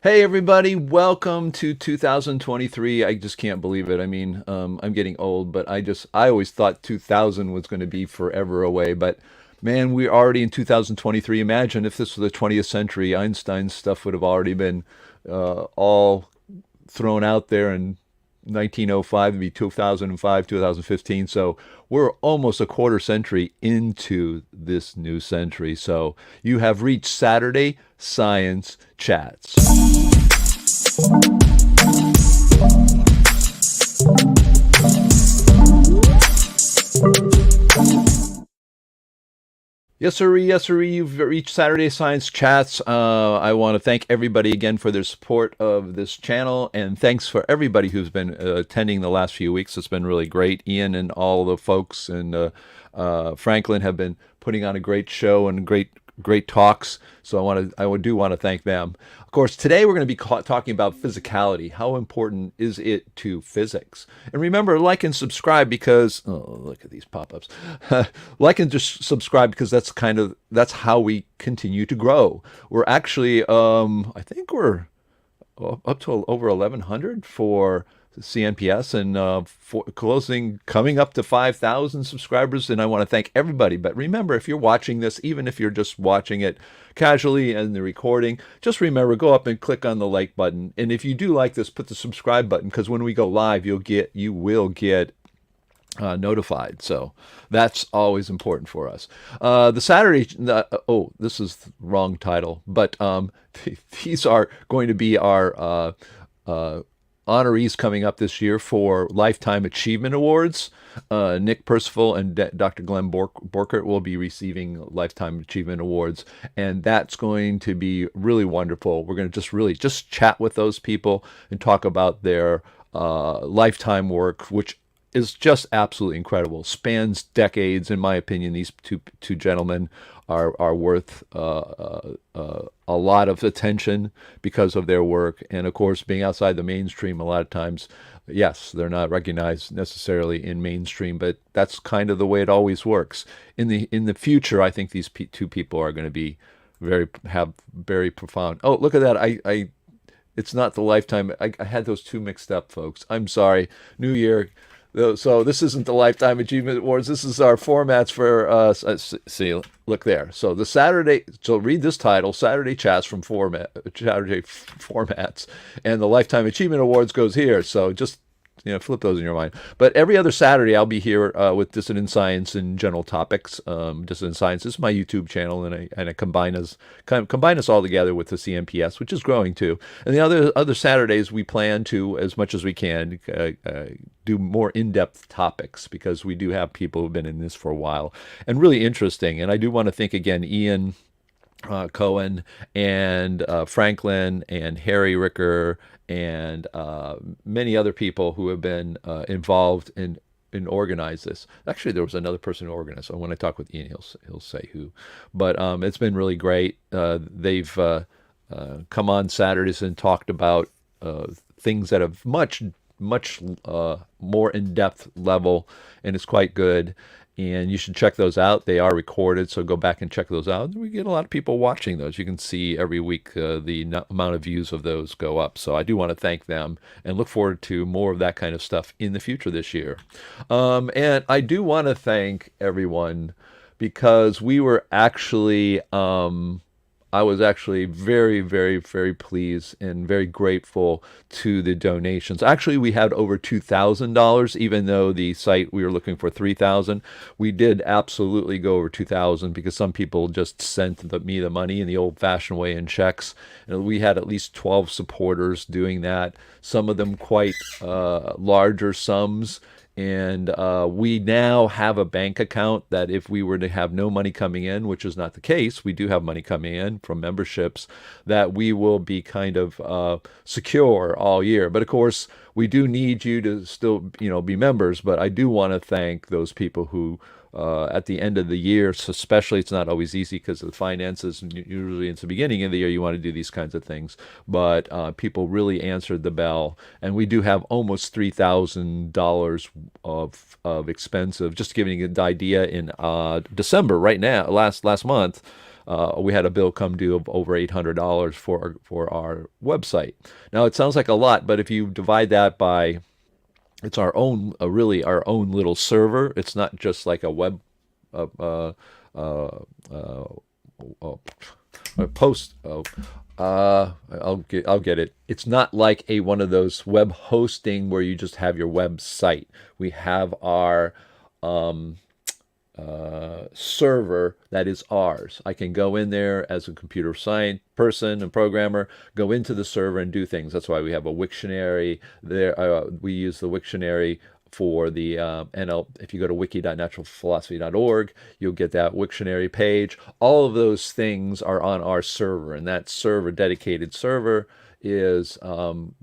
Hey everybody, welcome to 2023. I just can't believe it. I'm getting old, but I always thought 2000 was going to be forever away. But man, we're already in 2023. Imagine if this was the 20th century, Einstein's stuff would have already been all thrown out there in 1905. It'd be 2005, 2015. So we're almost a quarter century into this new century. So you have reached Saturday Science Chats. Yes, sir. You've reached Saturday Science Chats. I want to thank everybody again for their support of this channel, and thanks for everybody who's been attending the last few weeks. It's been really great. Ian and all the folks and Franklin have been putting on a great show and great talks. So I do want to thank them. Of course, today we're going to be talking about physicality. How important is it to physics? And remember, like and subscribe because look at these pop-ups. Like and just subscribe because that's how we continue to grow. We're actually I think we're up to over 1,100 for CNPS and for closing, coming up to 5,000 subscribers. And I want to thank everybody. But remember, if you're watching this, even if you're just watching it casually and the recording, just remember, go up and click on the like button. And if you do like this, put the subscribe button because when we go live, you will get notified. So that's always important for us. The Saturday, this is the wrong title, but these are going to be our honorees coming up this year for Lifetime Achievement Awards. Nick Percival and Dr. Glenn Borkert will be receiving Lifetime Achievement Awards, and that's going to be really wonderful. We're going to just chat with those people and talk about their lifetime work, which is just absolutely incredible. Spans decades, in my opinion. These two gentlemen are worth a lot of attention because of their work, and of course, being outside the mainstream, a lot of times, yes, they're not recognized necessarily in mainstream, but that's kind of the way it always works. In the future, I think these two people are going to be have very profound. Oh, look at that! I it's not the Lifetime. I had those two mixed up, folks. I'm sorry. New Year. So this isn't the Lifetime Achievement Awards. This is our formats for see, look there. So the Saturday. So read this title: Saturday Chats from Saturday Formats, and the Lifetime Achievement Awards goes here. So just flip those in your mind. But every other Saturday, I'll be here with Dissident Science and general topics. Dissident Science is my YouTube channel, and I combine us all together with the CMPS, which is growing too. And the other Saturdays, we plan to, as much as we can, do more in-depth topics because we do have people who've been in this for a while and really interesting. And I do want to thank again Ian Cohen and Franklin and Harry Ricker and many other people who have been involved in organize this. Actually, there was another person who organized. So when I talk with Ian, he'll say who. But it's been really great. They've come on Saturdays and talked about things that have much more in-depth level, and it's quite good. And you should check those out. They are recorded, so go back and check those out. We get a lot of people watching those. You can see every week the amount of views of those go up. So I do want to thank them and look forward to more of that kind of stuff in the future this year. And I do want to thank everyone because we were actually I was actually very, very, very pleased and very grateful to the donations. Actually, we had over $2,000, even though the site we were looking for $3,000. We did absolutely go over $2,000 because some people just sent me the money in the old-fashioned way in checks. And we had at least 12 supporters doing that. Some of them quite larger sums. And we now have a bank account that if we were to have no money coming in, which is not the case, we do have money coming in from memberships, that we will be kind of secure all year. But of course, we do need you to still, be members. But I do want to thank those people who, at the end of the year, so especially, it's not always easy because of the finances. Usually it's the beginning of the year you want to do these kinds of things. But people really answered the bell. And we do have almost $3,000 of expensive, just giving you an idea, in December, right now, last month, we had a bill come due of over $800 for our website. Now it sounds like a lot, but if you divide that by, it's our own, really our own little server. It's not just like a web uh, uh, uh, uh, post. I'll get it. It's not like a one of those web hosting where you just have your website. We have our server that is ours. I can go in there as a computer science person and programmer, go into the server and do things. That's why we have a Wiktionary there. We use the Wiktionary for the NL. If you go to wiki.naturalphilosophy.org, you'll get that Wiktionary page. All of those things are on our server, and that server, dedicated server, is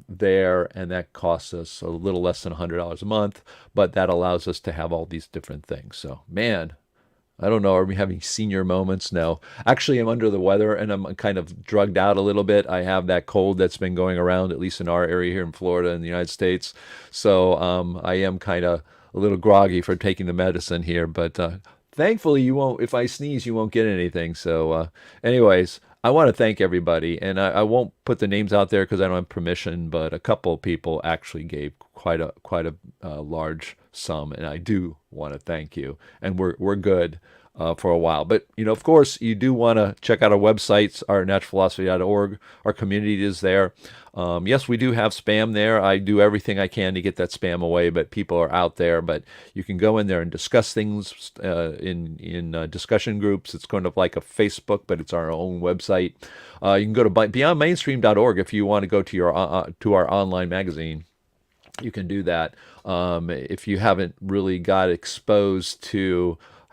there, and that costs us a little less than $100 a month, but that allows us to have all these different things. So, man, I don't know. Are we having senior moments? No. Actually, I'm under the weather and I'm kind of drugged out a little bit. I have that cold that's been going around, at least in our area here in Florida in the United States. So I am kind of a little groggy for taking the medicine here. But thankfully, you won't. If I sneeze, you won't get anything. So, anyways, I want to thank everybody, and I won't put the names out there because I don't have permission. But a couple of people actually gave quite a large sum, and I do want to thank you. And we're good for a while. But of course, you do want to check out our websites, our naturalphilosophy.org. Our community is there. Yes, we do have spam there. I do everything I can to get that spam away, but people are out there. But you can go in there and discuss things in discussion groups. It's kind of like a Facebook, but it's our own website. You can go to beyondmainstream.org if you want to go to our online magazine. You can do that. If you haven't really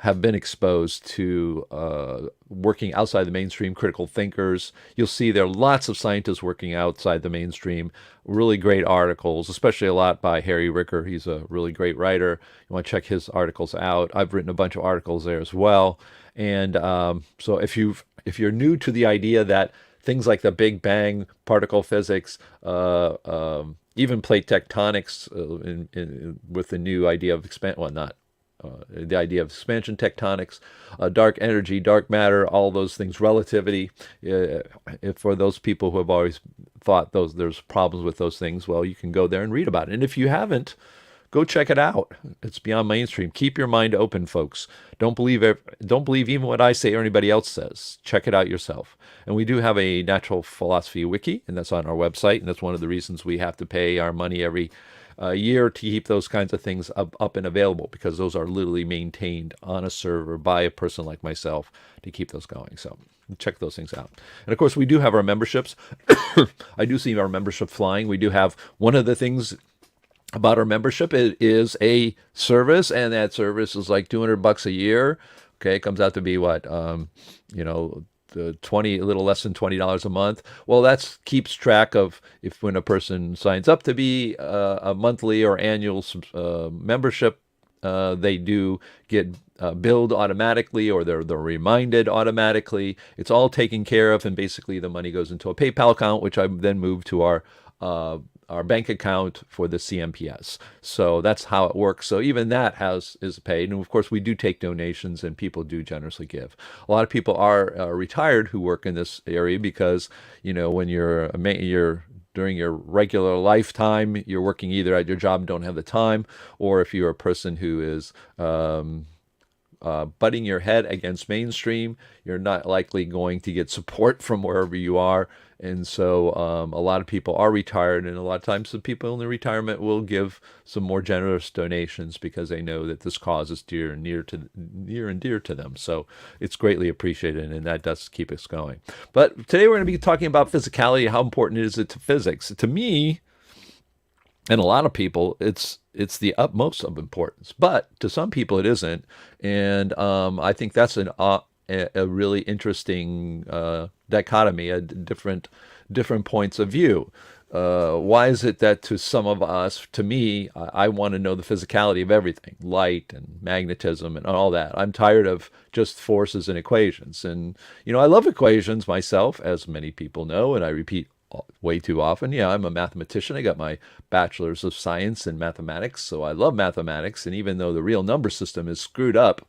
have been exposed to working outside the mainstream, critical thinkers, you'll see there are lots of scientists working outside the mainstream, really great articles, especially a lot by Harry Ricker. He's a really great writer. You want to check his articles out. I've written a bunch of articles there as well. And so if you're new to the idea that things like the Big Bang, particle physics, even plate tectonics, with the new idea of the idea of expansion tectonics, dark energy, dark matter, all those things, relativity. For those people who have always thought there's problems with those things, well, you can go there and read about it. And if you haven't, go check it out. It's beyond mainstream. Keep your mind open, folks. Don't believe even what I say or anybody else says. Check it out yourself. And we do have a natural philosophy wiki, and that's on our website. And that's one of the reasons we have to pay our money every year to keep those kinds of things up and available, because those are literally maintained on a server by a person like myself to keep those going. So check those things out. And of course, we do have our memberships. I do see our membership flying. We do have one of the things about our membership. It is a service, and that service is like $200 a year. Okay, it comes out to be what, a little less than $20 a month. Well, that keeps track of when a person signs up to be a monthly or annual membership. They do get billed automatically, or they're reminded automatically. It's all taken care of, and basically the money goes into a PayPal account, which I then move to our bank account for the CMPS. So that's how it works. So even that is paid. And of course, we do take donations, and people do generously give. A lot of people are retired who work in this area because, when you're during your regular lifetime, you're working either at your job and don't have the time, or if you're a person who is butting your head against mainstream, you're not likely going to get support from wherever you are. And so a lot of people are retired, and a lot of times the people in the retirement will give some more generous donations because they know that this cause is near and dear to them. So it's greatly appreciated, and that does keep us going. But today we're going to be talking about physicality. How important is it to physics? To me, and a lot of people, it's the utmost of importance. But to some people, it isn't. And I think that's a really interesting dichotomy, different points of view. Why is it that to some of us, to me, I want to know the physicality of everything, light and magnetism and all that. I'm tired of just forces and equations. And, I love equations myself, as many people know, and I repeat way too often. Yeah, I'm a mathematician. I got my bachelor's of science in mathematics, so I love mathematics. And even though the real number system is screwed up,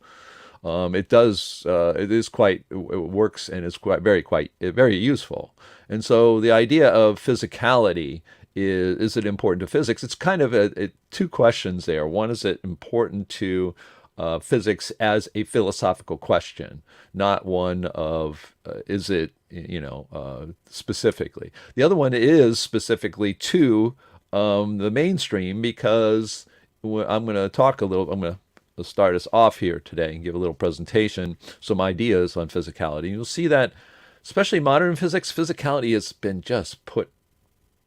It does. It is quite. It works and is quite very useful. And so the idea of physicality is it important to physics? It's kind of two questions there. One, is it important to physics as a philosophical question, not one of is it specifically. The other one is specifically to the mainstream, because I'm going to talk a little. I'm going to start us off here today and give a little presentation, some ideas on physicality. And you'll see that, especially modern physics, physicality has been just put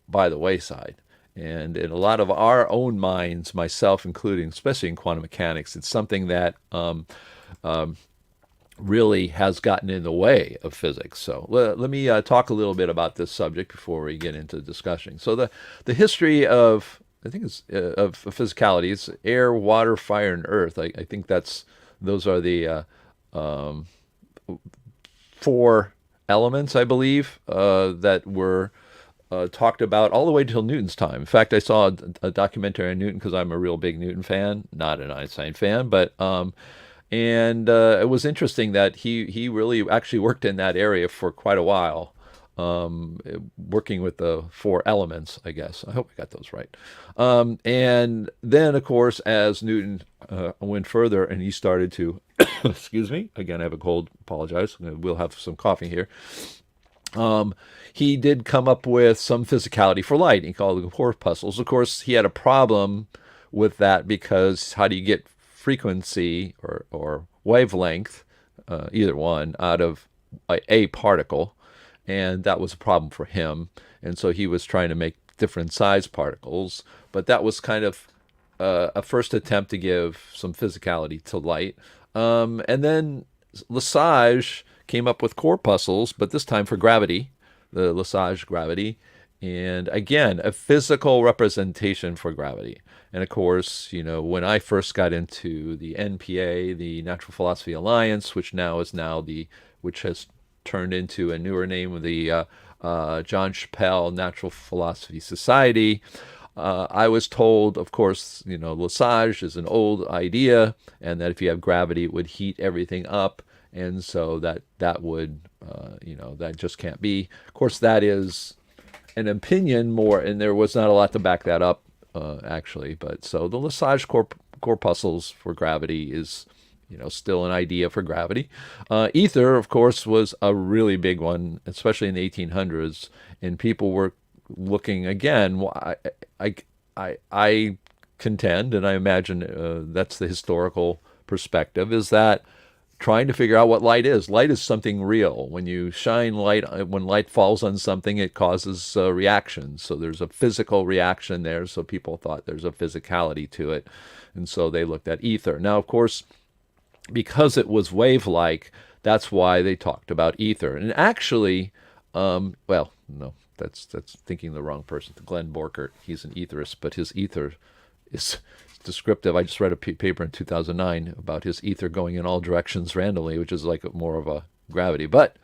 by the wayside. And in a lot of our own minds, myself including, especially in quantum mechanics, it's something that really has gotten in the way of physics. So let me talk a little bit about this subject before we get into discussion. So the history of, I think it's of physicality, it's air, water, fire, and earth. I think those are the four elements, I believe, that were talked about all the way till Newton's time. In fact, I saw a documentary on Newton because I'm a real big Newton fan, not an Einstein fan, but and it was interesting that he really actually worked in that area for quite a while, working with the four elements, I guess. I hope I got those right. And then, of course, as Newton went further and he started to, excuse me, again, I have a cold, apologize. We'll have some coffee here. He did come up with some physicality for light. He called it corpuscles. Of course, he had a problem with that because how do you get frequency or wavelength, either one, out of a particle? And that was a problem for him. And so he was trying to make different size particles. But that was kind of a first attempt to give some physicality to light. And then Lesage came up with corpuscles, but this time for gravity, the Lesage gravity, and again, a physical representation for gravity. And of course, when I first got into the NPA, the Natural Philosophy Alliance, which has turned into a newer name of the John Chappell Natural Philosophy Society, I was told, of course, Lesage is an old idea, and that if you have gravity, it would heat everything up. And so that would, that just can't be. Of course, that is an opinion more, and there was not a lot to back that up, actually. But so the Lesage corpuscles for gravity is, still an idea for gravity. Ether, of course, was a really big one, especially in the 1800s, and people were looking again. I contend, and I imagine that's the historical perspective, is that trying to figure out what light is. Light is something real. When you shine light, when light falls on something, it causes reactions. So there's a physical reaction there. So people thought there's a physicality to it. And so they looked at ether. Now, of course, because it was wave-like, that's why they talked about ether. And actually, well, no, that's thinking the wrong person. Glenn Borkert, he's an etherist, but his ether is descriptive. I just read a paper in 2009 about his ether going in all directions randomly, which is like more of a gravity. But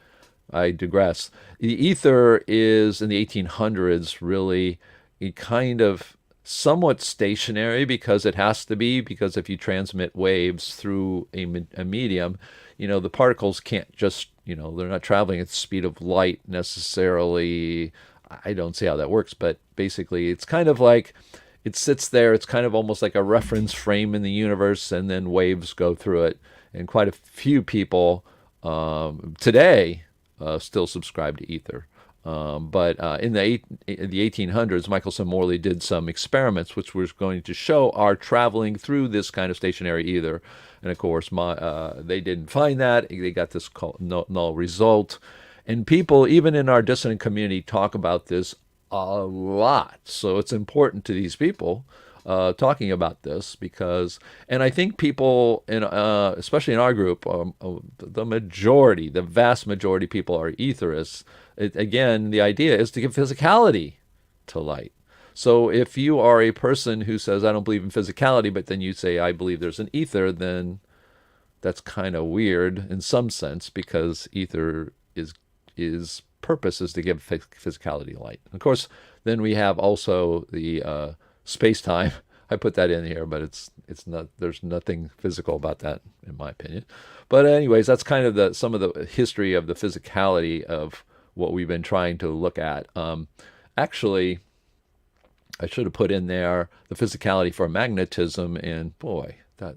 I digress. The ether is, in the 1800s, really a kind of somewhat stationary, because it has to be, because if you transmit waves through a medium, the particles can't just, they're not traveling at the speed of light necessarily. I don't see how that works, but basically it's kind of like it sits there. It's kind of almost like a reference frame in the universe, and then waves go through it. And quite a few people today still subscribe to ether. But in the 1800s, Michelson Morley did some experiments which was going to show our traveling through this kind of stationary ether. And of course, they didn't find that. They got this null result. And people, even in our dissonant community, talk about this a lot. So it's important to these people talking about this, because, and I think people, especially in our group, the vast majority of people are etherists. Again, the idea is to give physicality to light. So if you are a person who says, I don't believe in physicality, but then you say, I believe there's an ether, then that's kind of weird in some sense, because ether is purpose is to give physicality light. Of course, then we have also the space-time I put that in here, but it's not. There's nothing physical about that, in my opinion. But anyways, that's kind of the some of the history of the physicality of what we've been trying to look at. Actually, I should have put in there the physicality for magnetism, and boy, that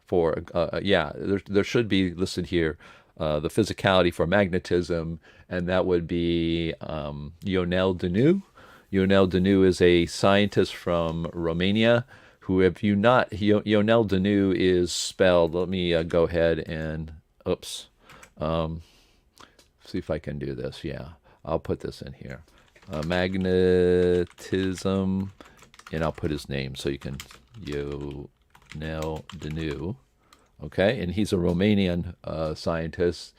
for yeah, there should be listed here the physicality for magnetism, and that would be Ionel Dinu. Ionel Dinu is a scientist from Romania who, if you not, Ionel Dinu is spelled, let me go ahead and, oops, see if I can do this. Yeah, I'll put this in here. Magnetism, and I'll put his name so you can, Ionel Dinu. Okay, and he's a Romanian scientist.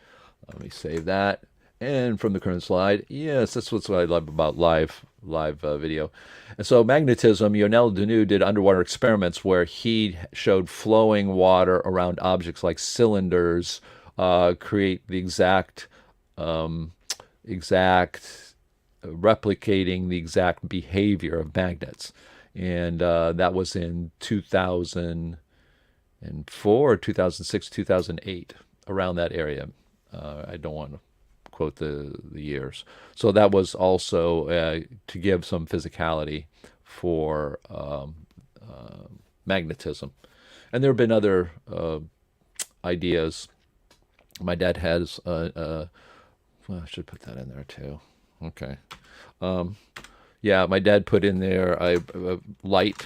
Let me save that. And from the current slide, yes, that's what I love about live video. And so magnetism, Ionel Dinu did underwater experiments where he showed flowing water around objects like cylinders create the exact replicating the exact behavior of magnets. And that was in 2004 or 2006, 2008, around that area. I don't want to quote the years. So that was also to give some physicality for magnetism. And there have been other ideas. My dad has, well, I should put that in there too. Okay. Yeah, my dad put in there light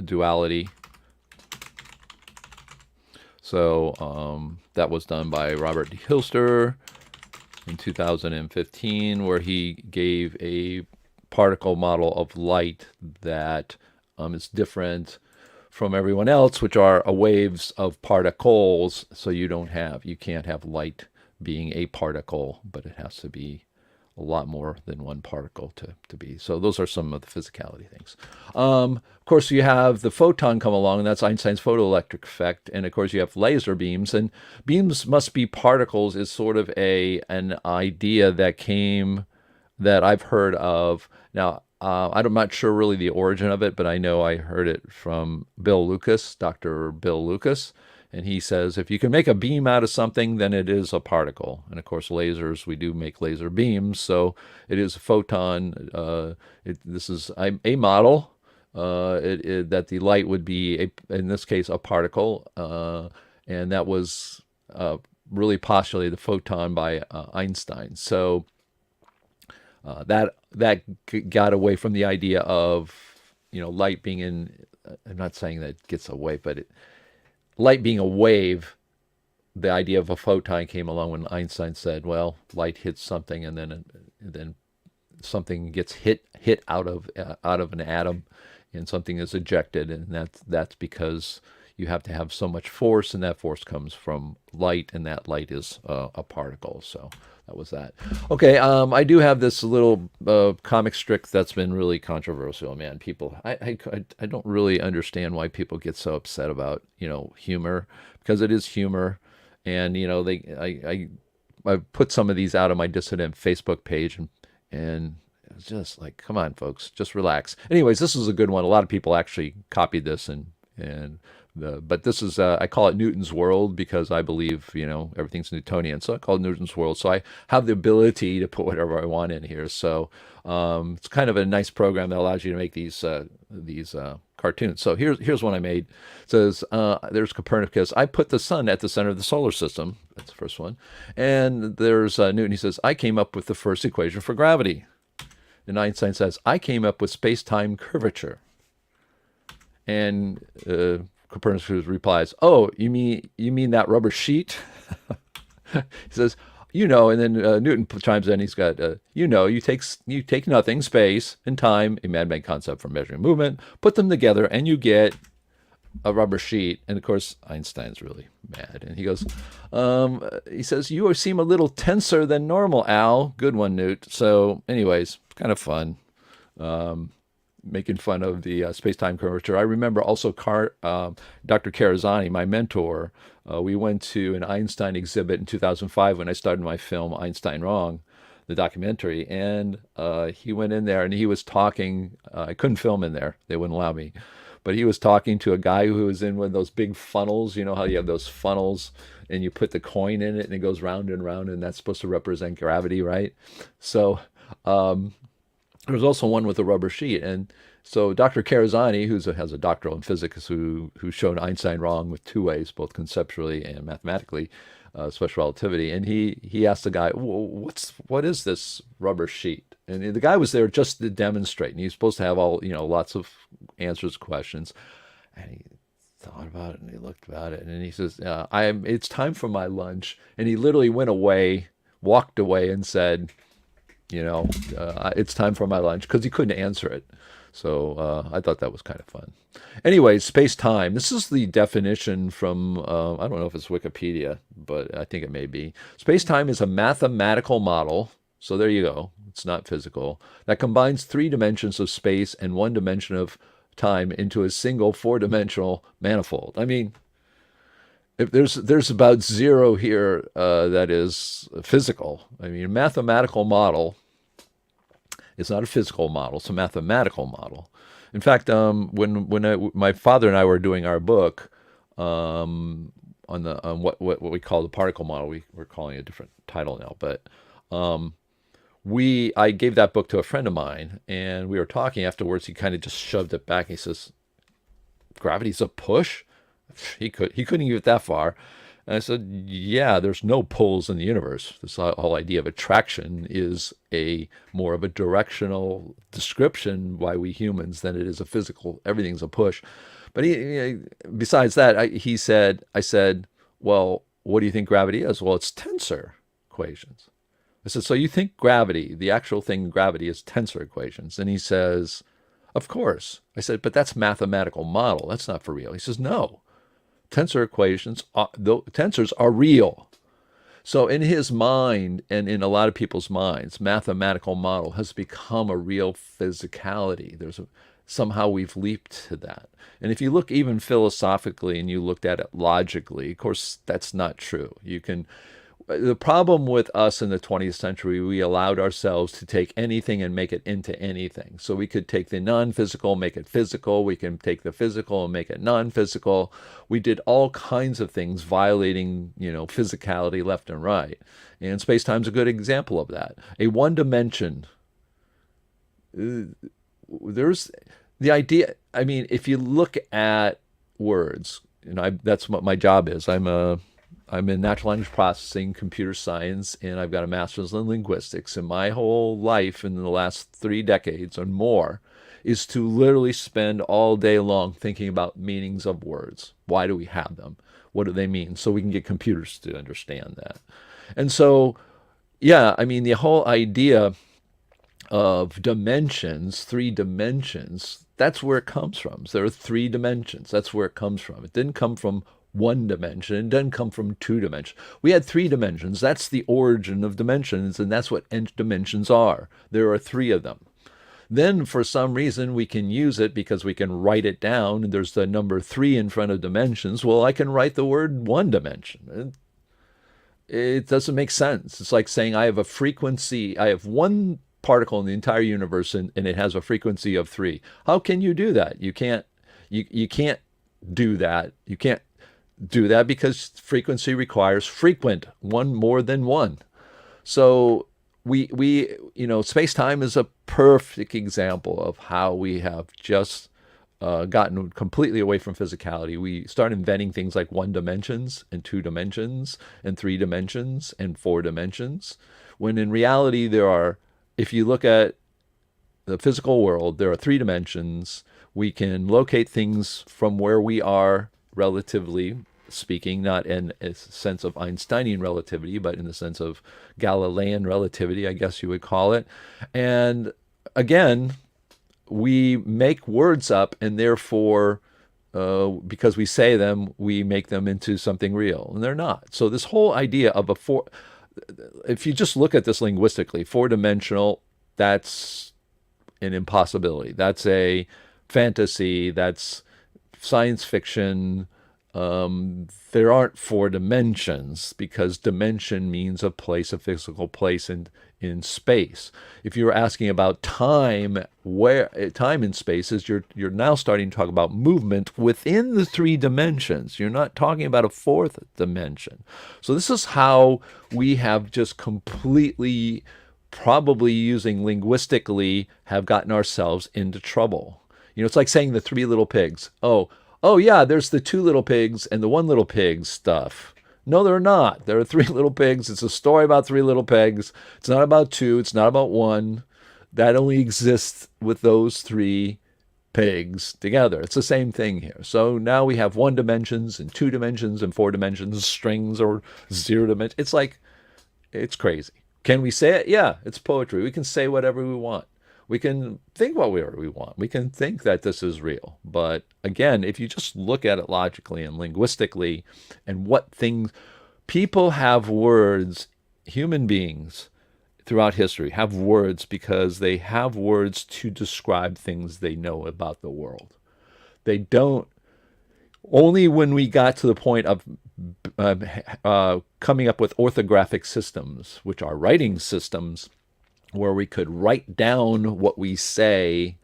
duality. So that was done by Robert de Hilster in 2015, where he gave a particle model of light that is different from everyone else, which are waves of particles. So you can't have light being a particle, but it has to be a lot more than one particle to be. So those are some of the physicality things. Of course, you have the photon come along, and that's Einstein's photoelectric effect. And of course, you have laser beams, and beams must be particles is sort of an idea that I've heard of. Now, I'm not sure really the origin of it, but I know I heard it from Bill Lucas, Dr. Bill Lucas. And he says, if you can make a beam out of something, then it is a particle. And of course, lasers, we do make laser beams. So it is a photon. This is a model that the light would be, in this case, a particle. And that was really postulated, the photon, by Einstein. So that got away from the idea of, light being in, I'm not saying that it gets away, but light being a wave, the idea of a photon came along when Einstein said, well, light hits something, and then something gets hit out of an atom, and something is ejected, and that's because you have to have so much force, and that force comes from light, and that light is a particle. So that was that. Okay, I do have this little comic strip that's been really controversial. Man, people, I don't really understand why people get so upset about humor, because it is humor, and I put some of these out on my Dissident Facebook page, and it's just like, come on, folks, just relax. Anyways, this is a good one. A lot of people actually copied this, but this is, I call it Newton's World, because I believe, everything's Newtonian. So I call it Newton's World. So I have the ability to put whatever I want in here. So it's kind of a nice program that allows you to make these cartoons. So here's one I made. It says, there's Copernicus. I put the sun at the center of the solar system. That's the first one. And there's Newton. He says, I came up with the first equation for gravity. And Einstein says, I came up with space-time curvature. And Copernicus replies, "Oh, you mean that rubber sheet?" He says, and then Newton chimes in. He's got, you take nothing, space and time, a man-made concept for measuring movement, put them together, and you get a rubber sheet. And of course, Einstein's really mad, and he goes, he says, "You seem a little tenser than normal, Al." Good one, Newt. So, anyways, kind of fun. Making fun of the space-time curvature. I remember also Dr. Carazani, my mentor. We went to an Einstein exhibit in 2005 when I started my film Einstein Wrong. the documentary, and he went in there and he was talking. I couldn't film in there; they wouldn't allow me. But he was talking to a guy who was in one of those big funnels. You know how you have those funnels, and you put the coin in it, and it goes round and round, and that's supposed to represent gravity, right? So there was also one with a rubber sheet, and so Dr. Karazani, has a doctoral in physics, who showed Einstein wrong with two ways, both conceptually and mathematically, special relativity, and he asked the guy, what is this rubber sheet? And the guy was there just to demonstrate, and he's supposed to have all lots of answers to questions, and he thought about it and he looked about it, and he says, it's time for my lunch, and he literally went away, walked away, and said, it's time for my lunch, because he couldn't answer it. So I thought that was kind of fun. Anyway, space-time. This is the definition from, I don't know if it's Wikipedia, but I think it may be. Space-time is a mathematical model, so there you go, it's not physical, that combines 3 dimensions of space and 1 dimension of time into a single 4-dimensional manifold. I mean, if there's about 0 here that is physical. I mean, a mathematical model, it's not a physical model, it's a mathematical model. In fact, when my father and I were doing our book on what we call the particle model, we're calling it a different title now, but I gave that book to a friend of mine, and we were talking afterwards. He kind of just shoved it back. He says, "Gravity's a push." He couldn't get that far. And I said, yeah, there's no poles in the universe. This whole idea of attraction is more of a directional description by we humans than it is a physical, everything's a push. But besides that, I said, well, what do you think gravity is? Well, it's tensor equations. I said, so you think gravity, the actual thing, gravity, is tensor equations? And he says, of course. I said, but that's mathematical model. That's not for real. He says, no. Tensor equations, tensors are real. So in his mind, and in a lot of people's minds, mathematical model has become a real physicality. Somehow we've leaped to that. And if you look even philosophically and you looked at it logically, of course, that's not true. The problem with us in the 20th century, we allowed ourselves to take anything and make it into anything. So we could take the non-physical, make it physical. We can take the physical and make it non-physical. We did all kinds of things violating, physicality left and right. And space-time's a good example of that. A one dimension, there's the idea, I mean, if you look at words, that's what my job is. I'm in natural language processing, computer science, and I've got a master's in linguistics. And my whole life in the last 3 decades or more is to literally spend all day long thinking about meanings of words. Why do we have them? What do they mean? So we can get computers to understand that. And so, yeah, I mean, the whole idea of dimensions, 3 dimensions, that's where it comes from. So there are 3 dimensions. That's where it comes from. It didn't come from 1 dimension. It doesn't come from 2 dimensions. We had 3 dimensions. That's the origin of dimensions, and that's what nth dimensions are. There are 3 of them. Then, for some reason, we can use it because we can write it down. There's the number 3 in front of dimensions. Well, I can write the word 1 dimension. It doesn't make sense. It's like saying I have a frequency. I have 1 particle in the entire universe, and it has a frequency of 3. How can you do that? You can't. You can't do that. You can't do that because frequency requires frequent, one more than one. So space-time is a perfect example of how we have just gotten completely away from physicality. We start inventing things like 1 dimensions and 2 dimensions and 3 dimensions and 4 dimensions, when in reality if you look at the physical world, there are 3 dimensions. We can locate things from where we are, relatively speaking, not in a sense of Einsteinian relativity, but in the sense of Galilean relativity, I guess you would call it. And again, we make words up, and therefore, because we say them, we make them into something real, and they're not. So this whole idea of if you just look at this linguistically, 4-dimensional, that's an impossibility. That's a fantasy. That's science fiction. there aren't four dimensions because dimension means a place, a physical place in space. If you're asking about time, where time and space is, you're now starting to talk about movement within the three dimensions. You're not talking about a fourth dimension. So this is how we have just completely, probably using linguistically, have gotten ourselves into trouble. It's like saying the three little pigs. Oh yeah, there's the two little pigs and the one little pig stuff. No, they're not. There are three little pigs. It's a story about three little pigs. It's not about two. It's not about one. That only exists with those three pigs together. It's the same thing here. So now we have one dimensions and two dimensions and four dimensions, strings or zero dimensions. It's crazy. Can we say it? Yeah, it's poetry. We can say whatever we want. We can think whatever we want. We can think that this is real. But again, if you just look at it logically and linguistically and what things, people have words, human beings throughout history have words because they have words to describe things they know about the world. They don't, only when we got to the point of coming up with orthographic systems, which are writing systems, where we could write down what we say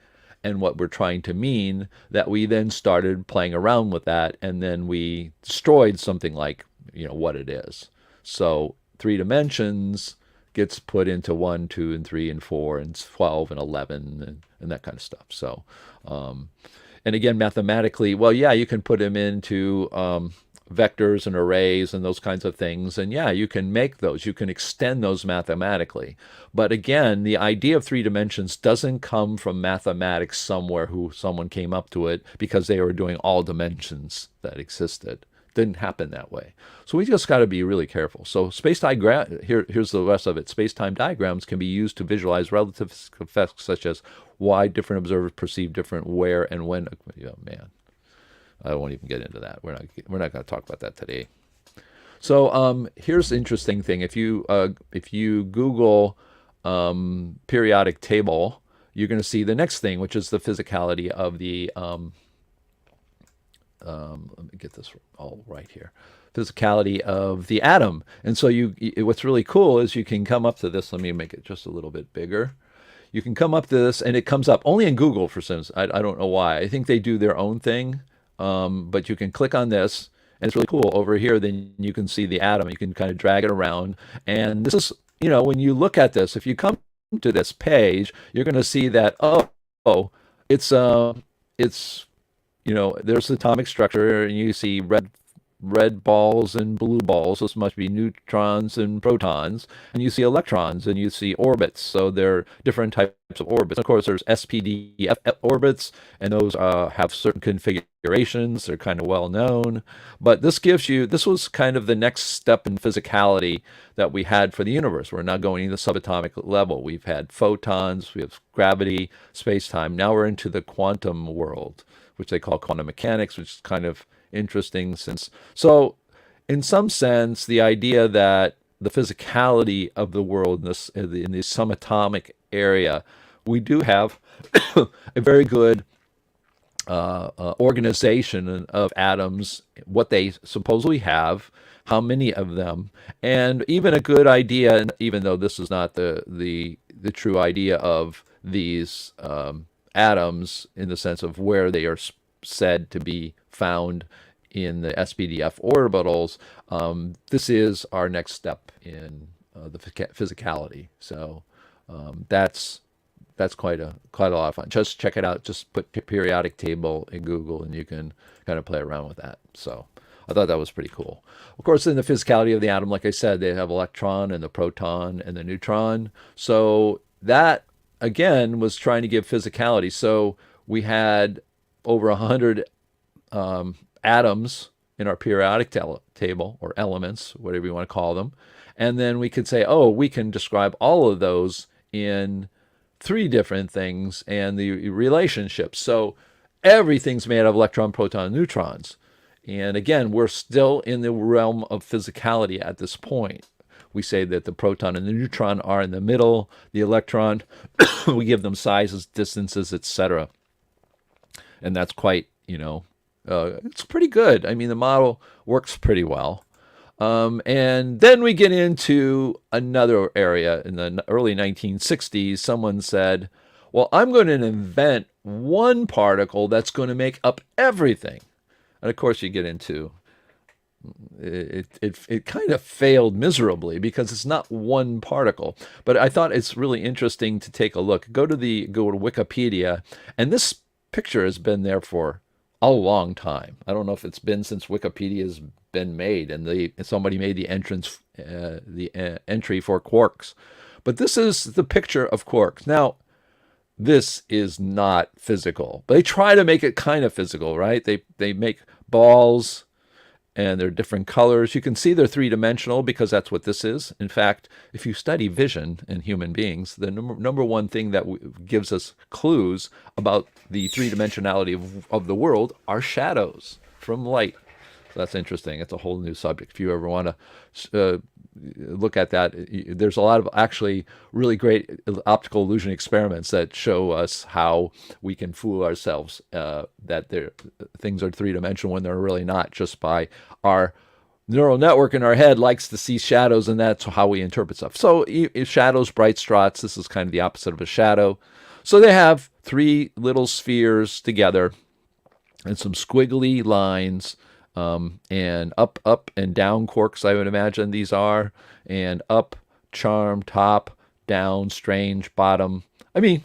and what we're trying to mean, that we then started playing around with that, and then we destroyed something like, what it is. So three dimensions gets put into 1, 2, and 3, and 4, and 12, and 11, and that kind of stuff. So, and again, mathematically, well, yeah, you can put them into vectors and arrays and those kinds of things. And yeah, you can make those. You can extend those mathematically. But again, the idea of three dimensions doesn't come from mathematics somewhere who someone came up to it because they were doing all dimensions that existed. Didn't happen that way. So we just got to be really careful. So here's the rest of it. Space-time diagrams can be used to visualize relative effects such as why different observers perceive different where and when. Man, I won't even get into that. We're not going to talk about that today. So here's the interesting thing. If you Google periodic table, you're going to see the next thing, which is the physicality of the let me get this all right here. Physicality of the atom. And so what's really cool is you can come up to this. Let me make it just a little bit bigger. You can come up to this, and it comes up only in Google for some reason. I don't know why. I think they do their own thing. But you can click on this, and it's really cool. Over here, then you can see the atom. You can kind of drag it around. And this is, when you look at this, if you come to this page, you're going to see that, it's there's the atomic structure, and you see red balls and blue balls. This must be neutrons and protons. And you see electrons, and you see orbits. So there are different types of orbits. Of course, there's SPDF orbits, and those have certain configurations. They're kind of well known. But this was kind of the next step in physicality that we had for the universe. We're now going to the subatomic level. We've had photons, we have gravity, space-time. Now we're into the quantum world, which they call quantum mechanics, which is kind of interesting so in some sense, the idea that the physicality of the world in the subatomic area, we do have a very good organization of atoms, what they supposedly have, how many of them, and even a good idea, even though this is not the true idea of these atoms in the sense of where they are said to be found in the SPDF orbitals. This is our next step in the physicality. So that's quite a lot of fun. Just check it out. Just put periodic table in Google, and you can kind of play around with that. So I thought that was pretty cool. Of course, in the physicality of the atom, like I said, they have electron and the proton and the neutron. So that again was trying to give physicality. So we had over 100 atoms in our periodic table, or elements, whatever you want to call them. And then we could say, we can describe all of those in 3 different things and the relationships. So everything's made of electron, proton, and neutrons. And again, we're still in the realm of physicality at this point. We say that the proton and the neutron are in the middle. The electron, we give them sizes, distances, etc. And that's quite, it's pretty good. I mean, the model works pretty well. And then we get into another area. In the early 1960s, someone said, well, I'm going to invent one particle that's going to make up everything. And of course, you get into it kind of failed miserably because it's not one particle. But I thought it's really interesting to take a look. Go to Wikipedia, and this picture has been there for a long time. I don't know if it's been since Wikipedia's been made, and somebody made the entry for quarks. But this is the picture of quarks. Now, this is not physical. They try to make it kind of physical, right? They make balls, and they're different colors. You can see they're three-dimensional because that's what this is. In fact, if you study vision in human beings, the number one thing that gives us clues about the three-dimensionality of the world are shadows from light. So that's interesting. It's a whole new subject. If you ever want to look at that, there's a lot of actually really great optical illusion experiments that show us how we can fool ourselves that things are three-dimensional when they're really not, just by our neural network in our head likes to see shadows, and that's how we interpret stuff. So shadows, bright spots, this is kind of the opposite of a shadow. So they have three little spheres together and some squiggly lines, and up and down quarks, I would imagine these are, and up, charm, top, down, strange, bottom. I mean,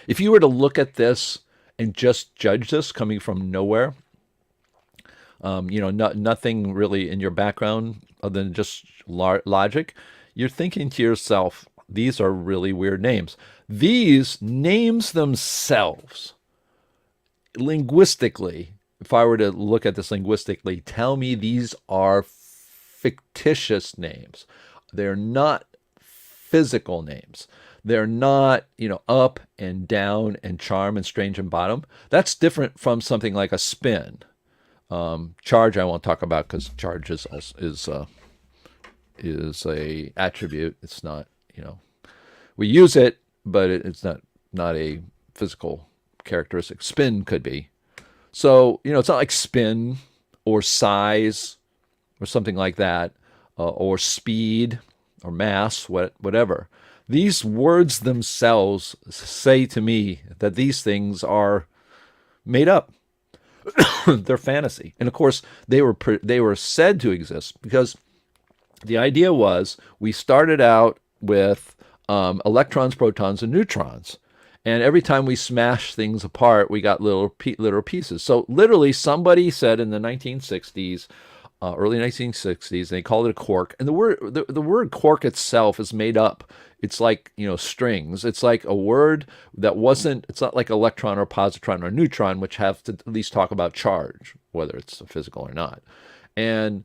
if you were to look at this and just judge this coming from nowhere, nothing really in your background other than just logic, you're thinking to yourself, these are really weird names. These names themselves, linguistically, if I were to look at this linguistically, tell me these are fictitious names. They're not physical names. They're not, up and down and charm and strange and bottom. That's different from something like a spin. Charge I won't talk about because charge is a attribute. It's not, we use it, but it's not a physical characteristic. Spin could be. So, it's not like spin or size or something like that, or speed or mass, whatever. These words themselves say to me that these things are made up. They're fantasy. And of course, they were said to exist because the idea was we started out with electrons, protons, and neutrons. And every time we smash things apart, we got little pieces. So literally somebody said in the 1960s, early 1960s, they called it a quark. And the word quark itself is made up. It's like, strings. It's like a word that it's not like electron or positron or neutron, which have to at least talk about charge, whether it's physical or not. And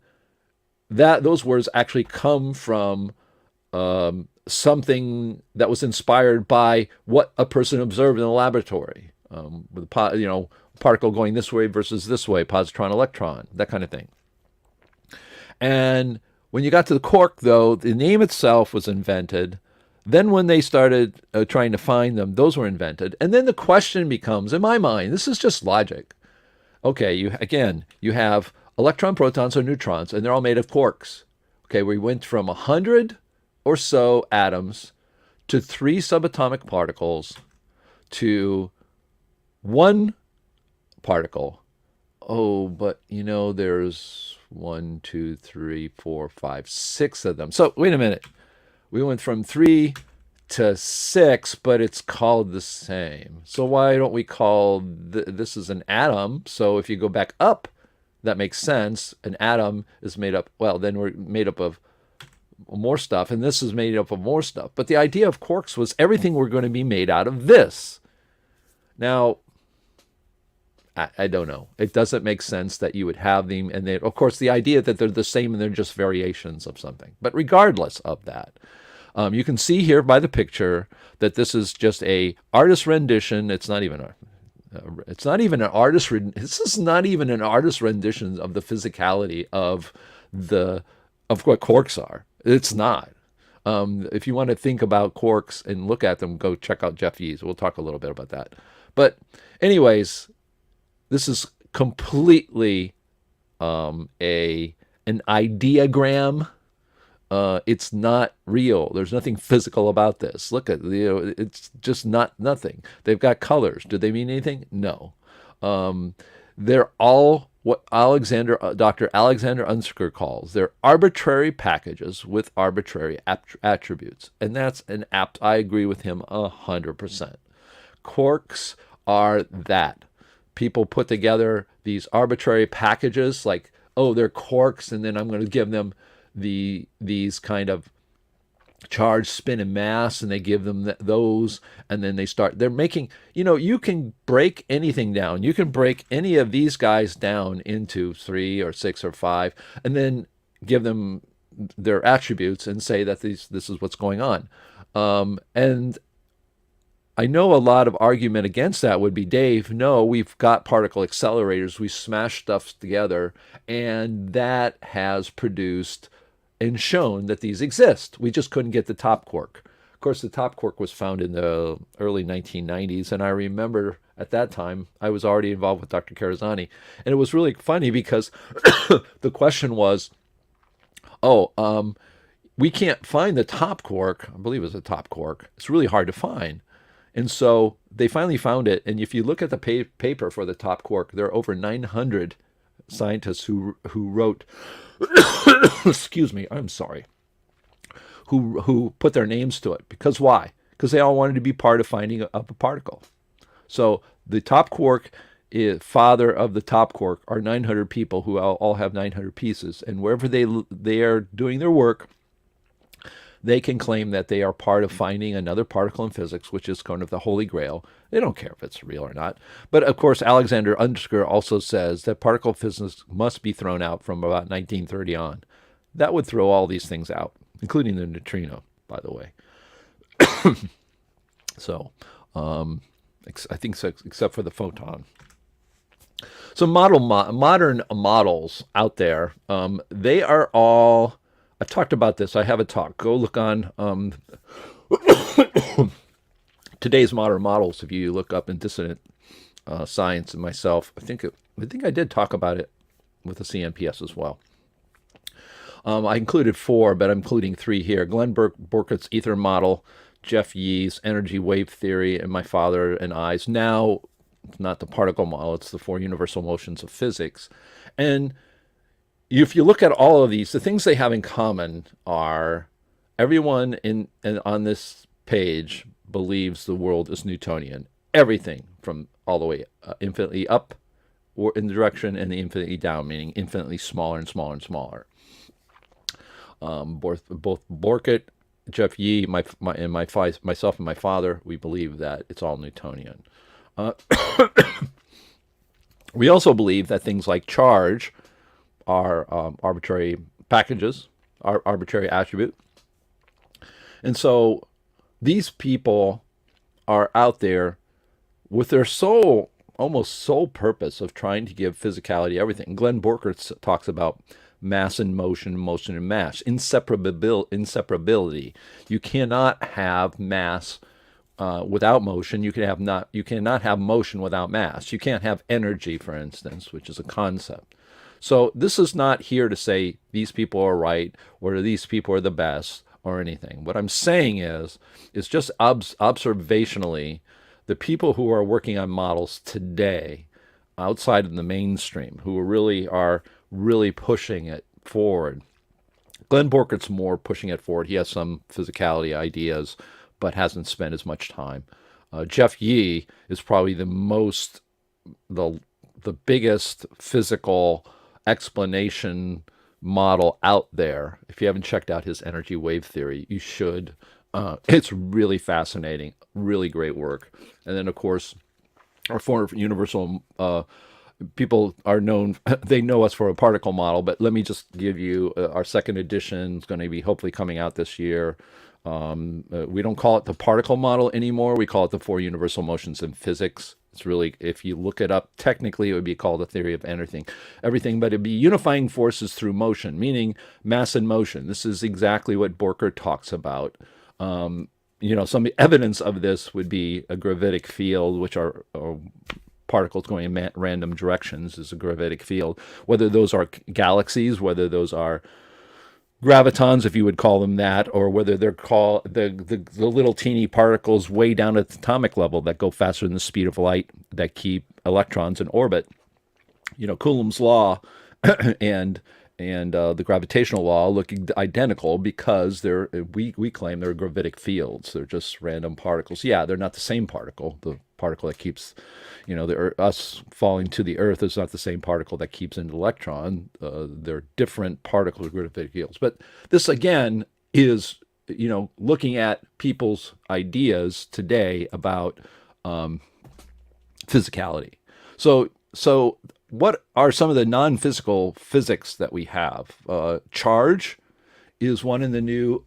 those words actually come from something that was inspired by what a person observed in the laboratory, with particle going this way versus this way, positron, electron, that kind of thing. And when you got to the quark, though, the name itself was invented. Then when they started trying to find them, those were invented. And then the question becomes, in my mind, this is just logic. Okay, you have electron, protons, or neutrons, and they're all made of quarks. Okay, we went from 100 or so atoms to 3 subatomic particles to 1 particle. Oh, but there's 1, 2, 3, 4, 5, 6 of them. So wait a minute. We went from 3 to 6, but it's called the same. So why don't we call this is an atom? So if you go back up, that makes sense. An atom is made up, then we're made up of more stuff, and this is made up of more stuff. But the idea of quarks was everything were going to be made out of this. Now, I don't know. It doesn't make sense that you would have them, and of course the idea that they're the same and they're just variations of something. But regardless of that, you can see here by the picture that this is just a artist rendition. It's not even an artist. This is not even an artist rendition of the physicality of what quarks are. It's not. If you want to think about quarks and look at them, go check out Jeff Yee's. We'll talk a little bit about that. But anyways, This is completely a an ideogram. It's not real. There's nothing physical about this. Look at, it's just not nothing. They've got colors. Do they mean anything? No. Um, they're all what Dr. Alexander Unsker calls, they're arbitrary packages with arbitrary attributes, and that's an apt. I agree with him 100%. Quarks are that. People put together these arbitrary packages like, oh, they're quarks, and then I'm going to give them these kind of charge, spin, and mass, and they give them those, and then they're making, you can break anything down. You can break any of these guys down into 3 or 6 or 5, and then give them their attributes and say that this is what's going on. And I know a lot of argument against that would be, Dave, no, we've got particle accelerators. We smash stuff together, and that has produced and shown that these exist. We just couldn't get the top quark. Of course, the top quark was found in the early 1990s, and I remember at that time I was already involved with Dr. Karazani, and it was really funny because the question was, we can't find the top quark. I believe it was a top quark. It's really hard to find. And so they finally found it. And if you look at the paper for the top quark, there are over 900 scientists who wrote, excuse me, I'm sorry, who put their names to it. Because why? Because they all wanted to be part of finding a particle. So the top quark, father of the top quark, are 900 people who all have 900 pieces. And wherever they are doing their work, they can claim that they are part of finding another particle in physics, which is kind of the holy grail. They don't care if it's real or not. But of course, Alexander Unsker also says that particle physics must be thrown out from about 1930 on. That would throw all these things out, including the neutrino, by the way. So, I think so, except for the photon. So modern models out there, they are all, I talked about this. I have a talk. Go look on today's modern models. If you look up in Dissident Science and myself, I think I did talk about it with the CNPS as well. I included 4, but I'm including 3 here. Glenn Borkutt's ether model, Jeff Yee's energy wave theory, and my father and I's. Now, it's not the particle model. It's the 4 universal motions of physics. And if you look at all of these, the things they have in common are everyone on this page believes the world is Newtonian. Everything from all the way infinitely up or in the direction and the infinitely down, meaning infinitely smaller and smaller and smaller. Both Borkutt, Jeff Yee, myself and my father, we believe that it's all Newtonian. We also believe that things like charge are arbitrary packages, are arbitrary attribute. And so these people are out there with their almost sole purpose of trying to give physicality everything. Glenn Borkutt talks about mass and motion, motion and mass, inseparability. You cannot have mass without motion. You cannot have motion without mass. You can't have energy, for instance, which is a concept. So this is not here to say these people are right or these people are the best or anything. What I'm saying is just observationally, the people who are working on models today outside of the mainstream, who are really pushing it forward. Glenn Borkutt's more pushing it forward. He has some physicality ideas, but hasn't spent as much time. Jeff Yee is probably the biggest physical explanation model out there. If you haven't checked out his energy wave theory, you should. It's really fascinating, really great work. And then, of course, our former universal people are known, they know us for a particle model, but let me just give you our second edition. It's going to be hopefully coming out this year. We don't call it the particle model anymore. We call it the 4 universal motions in physics. It's really, if you look it up, technically it would be called the theory of everything, but it'd be unifying forces through motion, meaning mass and motion. This is exactly what Borkutt talks about. Some evidence of this would be a gravitic field, which are particles going in random directions is a gravitic field. Whether those are galaxies, whether those are gravitons, if you would call them that, or whether they're called the little teeny particles way down at the atomic level that go faster than the speed of light that keep electrons in orbit. Coulomb's law and the gravitational law look identical because we claim they're gravitic fields. They're just random particles. Yeah, they're not the same particle. The particle that keeps, us falling to the Earth is not the same particle that keeps an electron. They're different particles, gravitic fields. But this again is, looking at people's ideas today about physicality. So what are some of the non-physical physics that we have? Charge is one in the new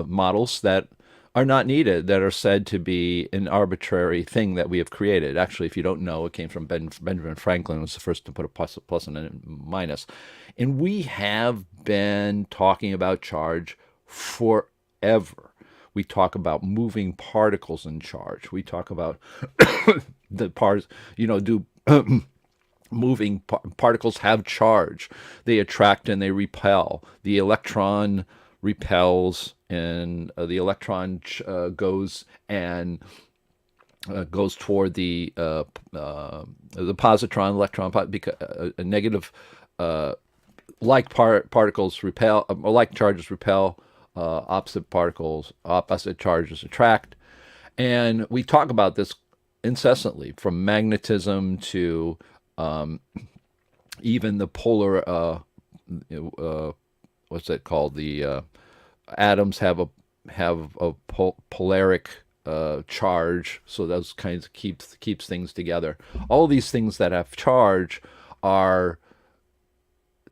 models that are not needed, that are said to be an arbitrary thing that we have created. Actually, if you don't know, it came from Benjamin Franklin, was the first to put a plus and a minus. And we have been talking about charge forever. We talk about moving particles in charge. We talk about the parts, do moving particles have charge. They attract and they repel. The electron repels, and the electron goes toward the positron, electron, because a negative, particles repel, like charges repel. Opposite charges attract. And we talk about this incessantly, from magnetism to even the polar, what's that called? The atoms have a polaric charge, so those kinds of keeps things together. All these things that have charge are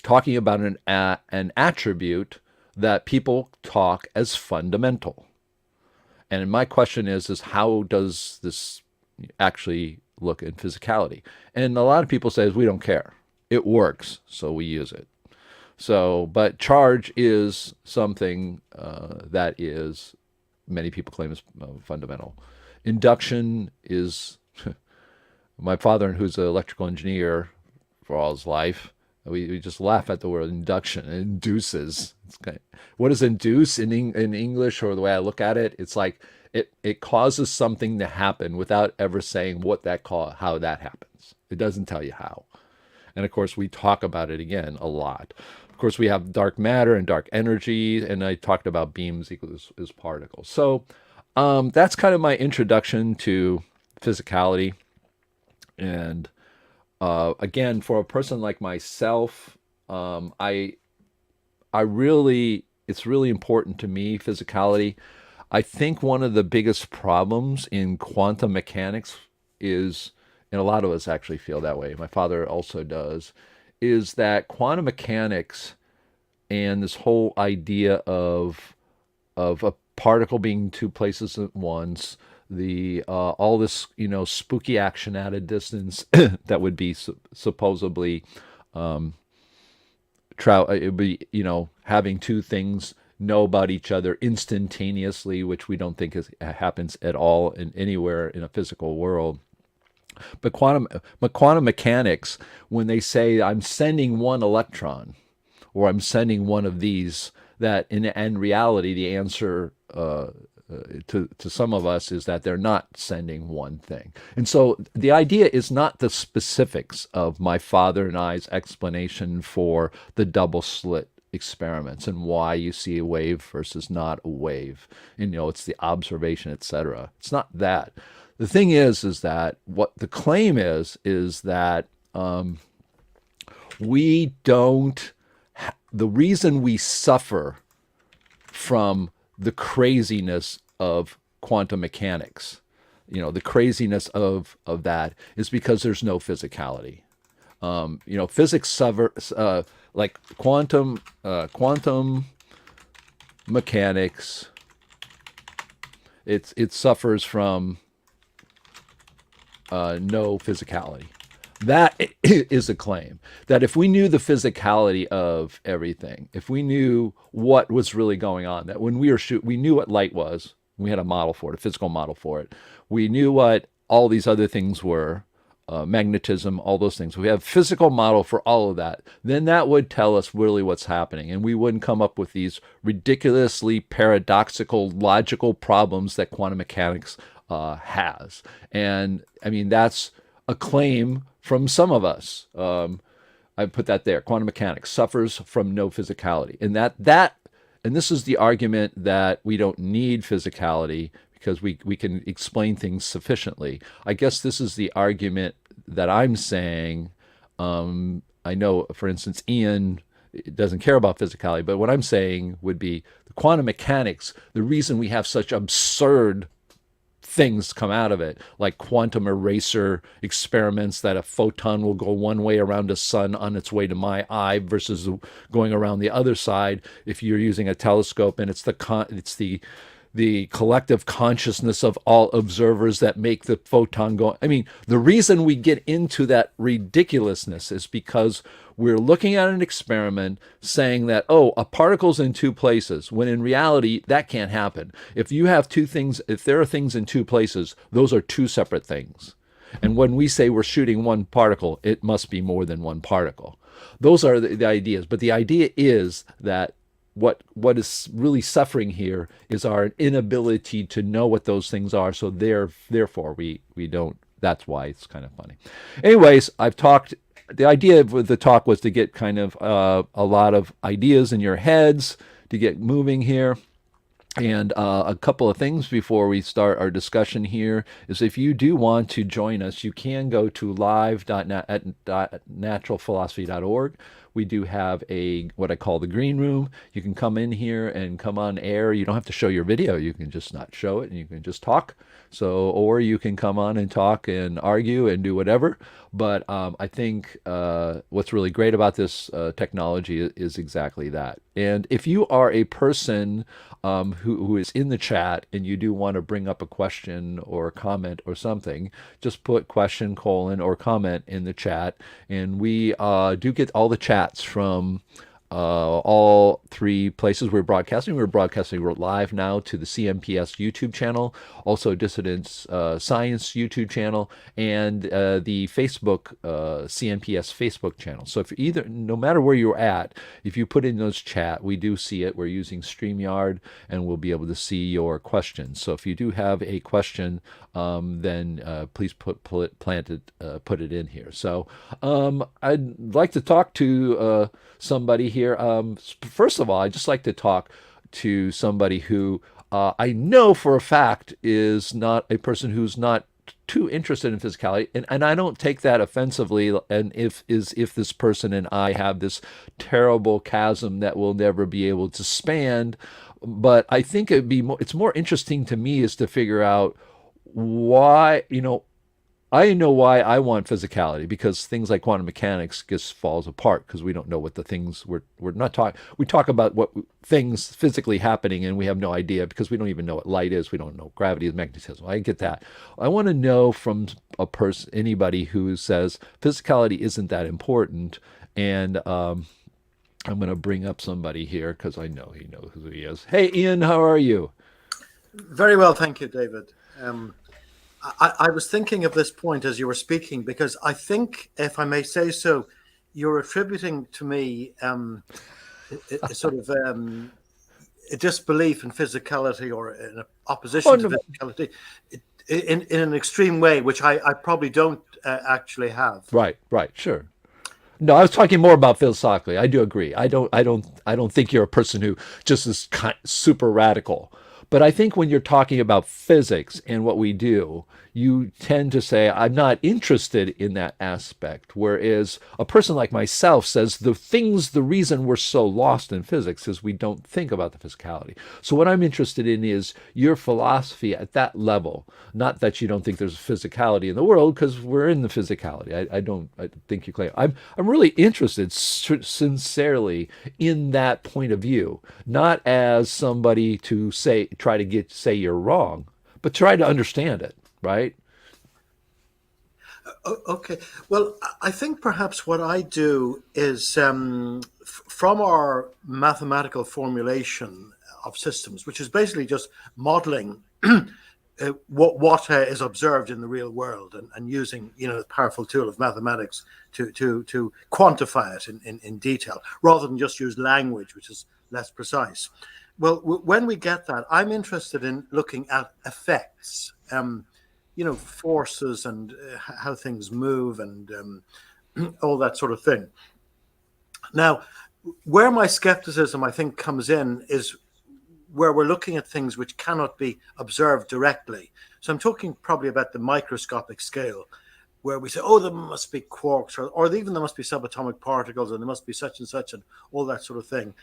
talking about an attribute that people talk as fundamental. And my question is how does this actually look in physicality? And a lot of people say, we don't care. It works, so we use it. But charge is something that is, many people claim is fundamental. Induction is, my father, who's an electrical engineer for all his life, we just laugh at the word induction. It induces. What does induce in English, or the way I look at it? It's like it causes something to happen without ever saying how that happens. It doesn't tell you how. And of course, we talk about it again a lot. Of course, we have dark matter and dark energy, and I talked about beams equals as particles. So that's kind of my introduction to physicality. And again, for a person like myself, it's really important to me, physicality. I think one of the biggest problems in quantum mechanics is, and a lot of us actually feel that way, my father also does, is that quantum mechanics and this whole idea of a particle being two places at once, all this spooky action at a distance that would be supposedly it would be having two things know about each other instantaneously, which we don't think happens at all anywhere in a physical world. But quantum mechanics, when they say I'm sending one electron or I'm sending one of these, that in reality the answer to some of us is that they're not sending one thing. And so the idea is not the specifics of my father and I's explanation for the double slit experiments and why you see a wave versus not a wave. It's the observation, etc. It's not that. The thing is that what the claim is that we don't. The reason we suffer from the craziness of quantum mechanics, the craziness of that, is because there's no physicality. Physics suffers, like quantum mechanics. It suffers from no physicality. That is a claim that if we knew the physicality of everything, if we knew what was really going on, that when we were we knew what light was, we had a model for it, a physical model for it. We knew what all these other things were, magnetism, all those things. We have physical model for all of that. Then that would tell us really what's happening, and we wouldn't come up with these ridiculously paradoxical, logical problems that quantum mechanics has. And I mean, that's a claim from some of us. I put that there. Quantum mechanics suffers from no physicality, and and this is the argument that we don't need physicality because we can explain things sufficiently. I guess this is the argument that I'm saying. I know, for instance, Ian doesn't care about physicality, but what I'm saying would be the quantum mechanics, the reason we have such absurd things come out of it, like quantum eraser experiments that a photon will go one way around a sun on its way to my eye versus going around the other side if you're using a telescope, and it's the collective consciousness of all observers that make the photon go. I mean, the reason we get into that ridiculousness is because we're looking at an experiment saying that, oh, a particle's in two places, when in reality, that can't happen. If you have two things, if there are things in two places, those are two separate things. And when we say we're shooting one particle, it must be more than one particle. Those are the ideas. But the idea is that what is really suffering here is our inability to know what those things are. So therefore we don't. That's why it's kind of funny. Anyways, I've talked. The idea of the talk was to get kind of a lot of ideas in your heads to get moving here. And a couple of things before we start our discussion here is, if you do want to join us, you can go to live.naturalphilosophy.org. We do have what I call the green room. You can come in here and come on air. You don't have to show your video. You can just not show it, and you can just talk. Or you can come on and talk and argue and do whatever. But I think what's really great about this technology is exactly that. And if you are a person who is in the chat and you do want to bring up a question or a comment or something, just put question, colon, or comment in the chat. And we do get all the chats from all three places we're broadcasting. We're broadcasting live now to the CMPS YouTube channel, also Dissidence Science YouTube channel, and the Facebook CMPS Facebook channel. So if no matter where you're at, if you put in those chat, we do see it. We're using StreamYard, and we'll be able to see your questions. So if you do have a question, then please put it in here. So I'd like to talk to somebody here. First of all, I'd just like to talk to somebody who I know for a fact is not a person who's not too interested in physicality, and I don't take that offensively. And if this person and I have this terrible chasm that we'll never be able to span, but I think it's more interesting to me is to figure out why, I know why I want physicality, because things like quantum mechanics just falls apart because we don't know what the things we're not talking. We talk about what things physically happening, and we have no idea because we don't even know what light is. We don't know gravity is, magnetism. I get that. I want to know from anybody who says physicality isn't that important, and I'm going to bring up somebody here because I know he knows who he is. Hey, Ian, how are you? Very well, thank you, David. I was thinking of this point as you were speaking, because I think, if I may say so, you're attributing to me a sort of a disbelief in physicality, or an opposition to physicality in an extreme way, which I probably don't actually have. Right, sure. No, I was talking more about philosophically. I do agree. I don't think you're a person who just is super radical. But I think when you're talking about physics and what we do, you tend to say, I'm not interested in that aspect. Whereas a person like myself says the reason we're so lost in physics is we don't think about the physicality. So what I'm interested in is your philosophy at that level. Not that you don't think there's physicality in the world, because we're in the physicality. I think you claim. I'm really interested sincerely in that point of view, not as somebody to say you're wrong, but try to understand it, right? Okay. Well, I think perhaps what I do is, from our mathematical formulation of systems, which is basically just modeling what is observed in the real world, and using the powerful tool of mathematics to quantify it in detail, rather than just use language, which is less precise. Well, when we get that, I'm interested in looking at effects, forces, and how things move, and all that sort of thing. Now, where my skepticism, I think, comes in is where we're looking at things which cannot be observed directly. So I'm talking probably about the microscopic scale, where we say, oh, there must be quarks, or even there must be subatomic particles, and there must be such and such, and all that sort of thing.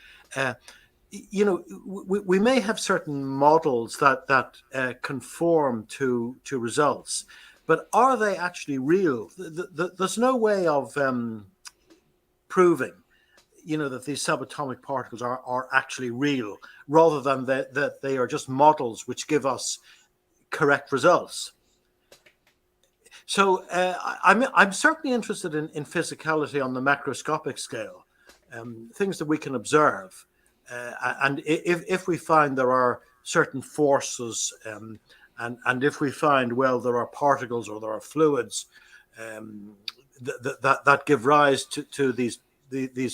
We may have certain models that conform to results, but are they actually real? There's no way of proving that these subatomic particles are actually real, rather than that they are just models which give us correct results. So I'm certainly interested in physicality on the macroscopic scale, things that we can observe, and if we find there are certain forces, and if we find, well, there are particles or there are fluids that give rise to these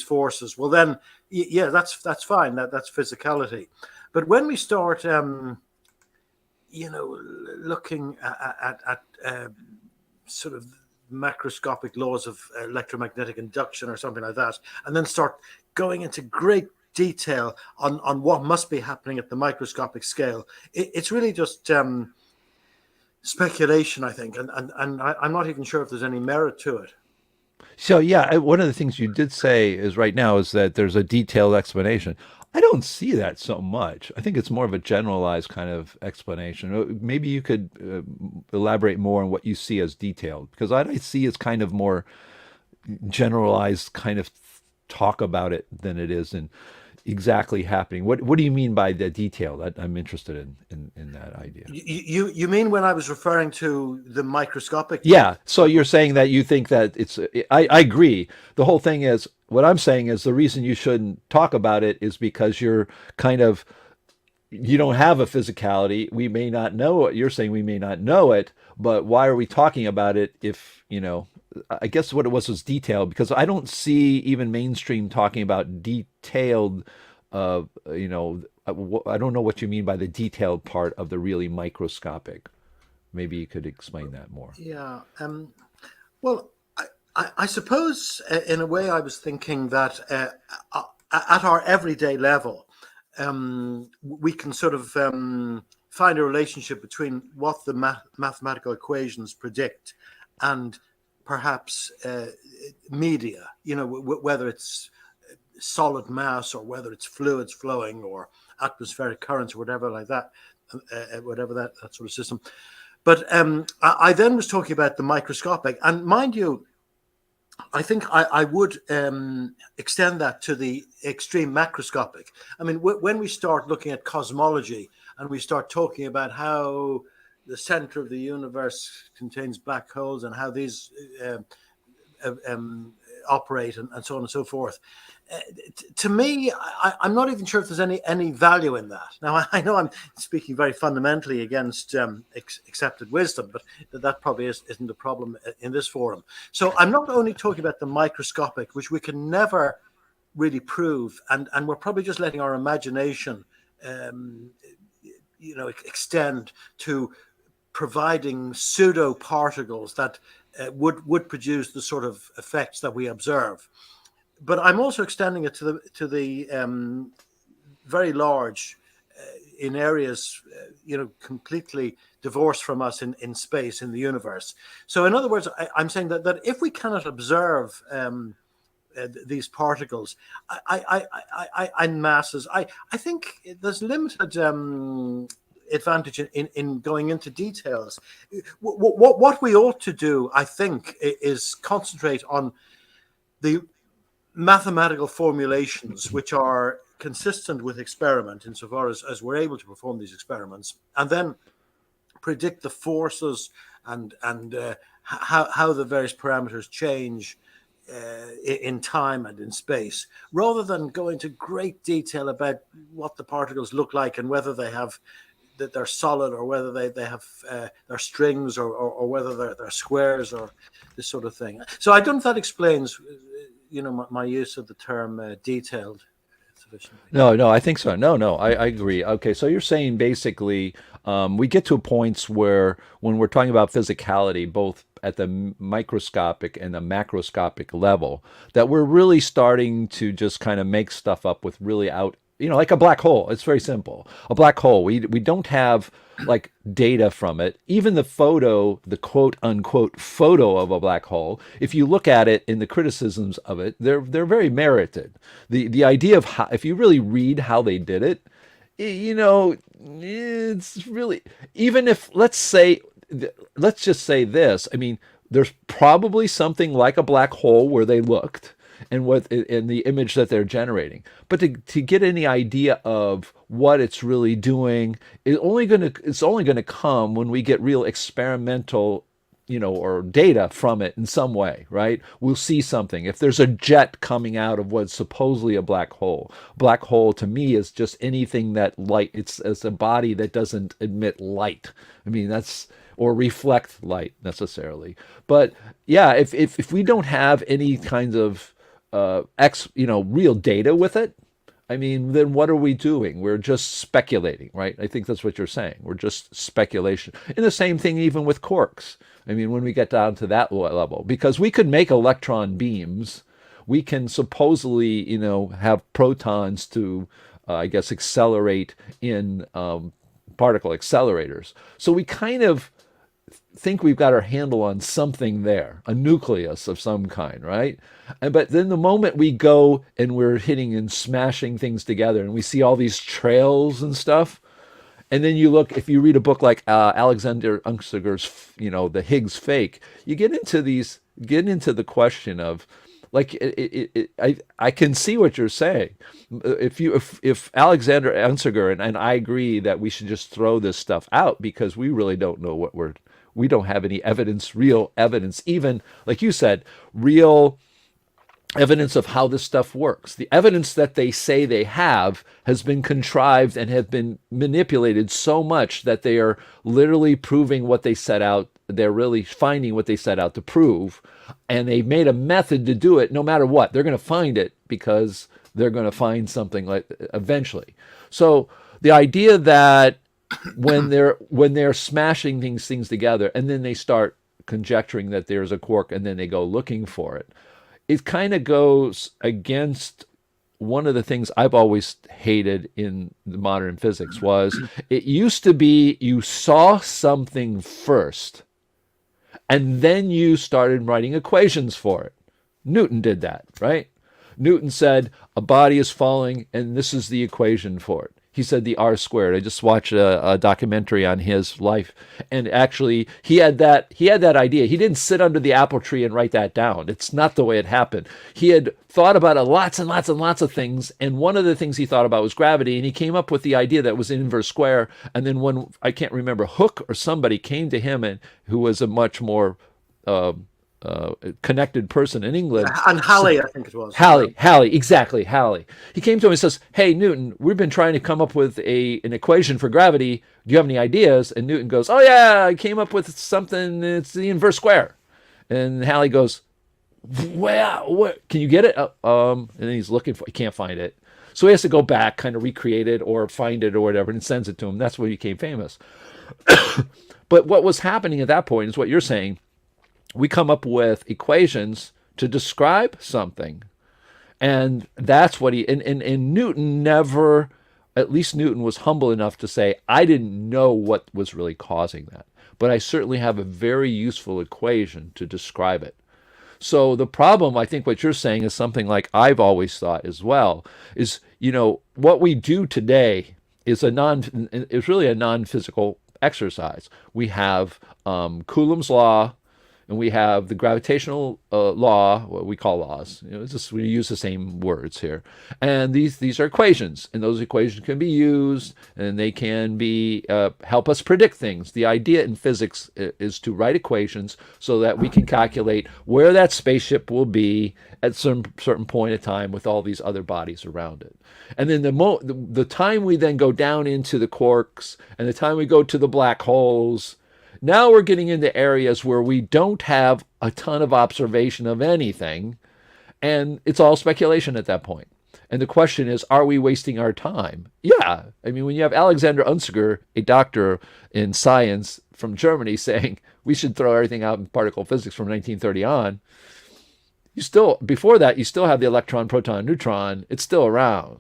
forces, well then, yeah, that's fine. That's physicality. But when we start looking at sort of macroscopic laws of electromagnetic induction or something like that, and then start going into great detail on what must be happening at the microscopic scale, it's really just speculation, I think, and I'm not even sure if there's any merit to it. So yeah, one of the things you did say is right now is that there's a detailed explanation. I don't see that so much. I think it's more of a generalized kind of explanation. Maybe you could elaborate more on what you see as detailed, because what I see is kind of more generalized kind of talk about it than it is in exactly happening. What do you mean by the detail? That I'm interested in that idea. You mean when I was referring to the microscopic? Yeah. So you're saying that you think that it's. I agree. The whole thing is what I'm saying is the reason you shouldn't talk about it is because you're kind of you don't have a physicality. We may not know it. You're saying we may not know it, but why are we talking about it if, I guess what it was detailed, because I don't see even mainstream talking about detailed, I don't know what you mean by the detailed part of the really microscopic. Maybe you could explain that more. Yeah. Well, I suppose in a way I was thinking that at our everyday level, we can sort of find a relationship between what the mathematical equations predict and perhaps media, whether it's solid mass or whether it's fluids flowing or atmospheric currents or whatever like that, whatever that sort of system. But I then was talking about the microscopic, and mind you, I think I would extend that to the extreme macroscopic. I mean, when we start looking at cosmology and we start talking about how the center of the universe contains black holes and how these operate and so on and so forth, to me, I'm not even sure if there's any value in that. Now, I know I'm speaking very fundamentally against accepted wisdom, but that probably isn't a problem in this forum. So I'm not only talking about the microscopic, which we can never really prove, and we're probably just letting our imagination, extend to providing pseudo particles that would produce the sort of effects that we observe. But I'm also extending it to the very large, in areas, completely divorced from us in space, in the universe. So in other words, I'm saying that if we cannot observe these particles and masses, I think there's limited advantage in going into details. What we ought to do, I think, is concentrate on the mathematical formulations which are consistent with experiment insofar as we're able to perform these experiments, and then predict the forces and how the various parameters change in time and in space, rather than go into great detail about what the particles look like and whether they have that they're solid, or whether they have they're strings, or whether they're squares, or this sort of thing. So I don't know if that explains, my use of the term detailed sufficiently. No, I think so. No, I agree. Okay, so you're saying basically we get to points where when we're talking about physicality, both at the microscopic and the macroscopic level, that we're really starting to just kind of make stuff up with really like a black hole. It's very simple. A black hole, we don't have like data from it. Even the quote unquote photo of a black hole, if you look at it in the criticisms of it, they're very merited. The idea of how, if you really read how they did it, it's really, even if let's just say this. I mean, there's probably something like a black hole where they looked and what in the image that they're generating. But to get any idea of what it's really doing, it's only gonna come when we get real experimental, or data from it in some way, right? We'll see something. If there's a jet coming out of what's supposedly a black hole to me is just anything that light. It's a body that doesn't emit light. I mean, or reflect light necessarily. But yeah, if we don't have any kinds of real data with it, I mean, then what are we doing? We're just speculating, right? I think that's what you're saying. We're just speculation. And the same thing even with quarks. I mean, when we get down to that level, because we could make electron beams, we can supposedly, have protons to, I guess, accelerate in particle accelerators. So we kind of think we've got our handle on something there, a nucleus of some kind, right? But then the moment we go and we're hitting and smashing things together and we see all these trails and stuff, and then you look, if you read a book like Alexander Unger's, The Higgs Fake, you get into the question of, like, I can see what you're saying. If Alexander Unger and I agree that we should just throw this stuff out because we really don't know we don't have any real evidence, even like you said, real evidence of how this stuff works. The evidence that they say they have has been contrived and have been manipulated so much that they are literally proving what they set out. They're really finding what they set out to prove. And they've made a method to do it no matter what. They're going to find it because they're going to find something like eventually. So the idea that when they're smashing things together and then they start conjecturing that there's a quark and then they go looking for it, it kind of goes against one of the things I've always hated in the modern physics. Was it used to be you saw something first and then you started writing equations for it. Newton did that, right? Newton said a body is falling and this is the equation for it. He said the R squared. I just watched a documentary on his life, and actually he had that idea. He didn't sit under the apple tree and write that down. It's not the way it happened. He had thought about lots and lots and lots of things, and one of the things he thought about was gravity, and he came up with the idea that was inverse square. And then when, I can't remember, Hooke or somebody came to him, and who was a much more connected person in England. And Halley, I think it was. Halley, exactly, Halley. He came to him and says, "Hey, Newton, we've been trying to come up with an equation for gravity. Do you have any ideas?" And Newton goes, "Oh yeah, I came up with something. It's the inverse square." And Halley goes, "Well, what? Can you get it?" And then he's looking for. He can't find it. So he has to go back, kind of recreate it or find it or whatever, and sends it to him. That's when he became famous. But what was happening at that point is what you're saying. We come up with equations to describe something. And that's what and Newton never, at least Newton was humble enough to say, I didn't know what was really causing that. But I certainly have a very useful equation to describe it. So the problem, I think what you're saying is something like I've always thought as well, is, what we do today is really a non-physical exercise. We have Coulomb's law, and we have the gravitational law, what we call laws. It's just, we use the same words here, and these are equations, and those equations can be used, and they can be help us predict things. The idea in physics is to write equations so that we can calculate where that spaceship will be at some certain point of time with all these other bodies around it. And then the time we then go down into the quarks, and the time we go to the black holes, now we're getting into areas where we don't have a ton of observation of anything, and it's all speculation at that point. And the question is, are we wasting our time? Yeah. I mean, when you have Alexander Unziger, a doctor in science from Germany, saying we should throw everything out in particle physics from 1930 on, you still, before that, you still have the electron, proton, neutron. It's still around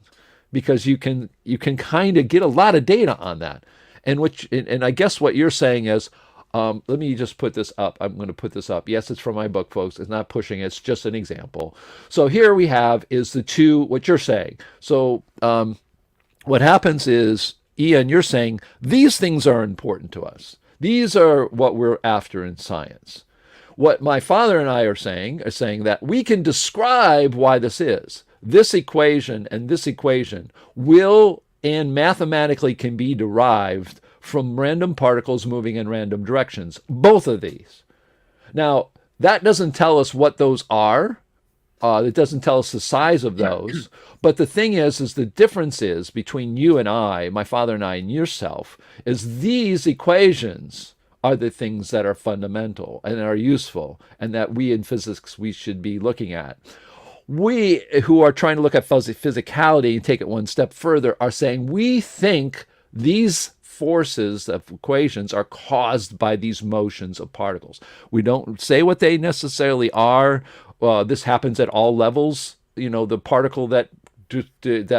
because you can kind of get a lot of data on that. And I guess what you're saying is, let me just put this up. I'm going to put this up. Yes, it's from my book, folks. It's not pushing. It's just an example. So here we have is the two, what you're saying. So what happens is, Ian, you're saying these things are important to us. These are what we're after in science. What my father and I are saying that we can describe why this is. This equation and this equation will and mathematically can be derived from random particles moving in random directions. Both of these. Now, that doesn't tell us what those are. It doesn't tell us the size of those. But the thing is the difference is between you and I, my father and I, and yourself, is these equations are the things that are fundamental and are useful, and that we in physics we should be looking at. We who are trying to look at physicality and take it one step further are saying we think these forces of equations are caused by these motions of particles. We don't say what they necessarily are. This happens at all levels. The particle that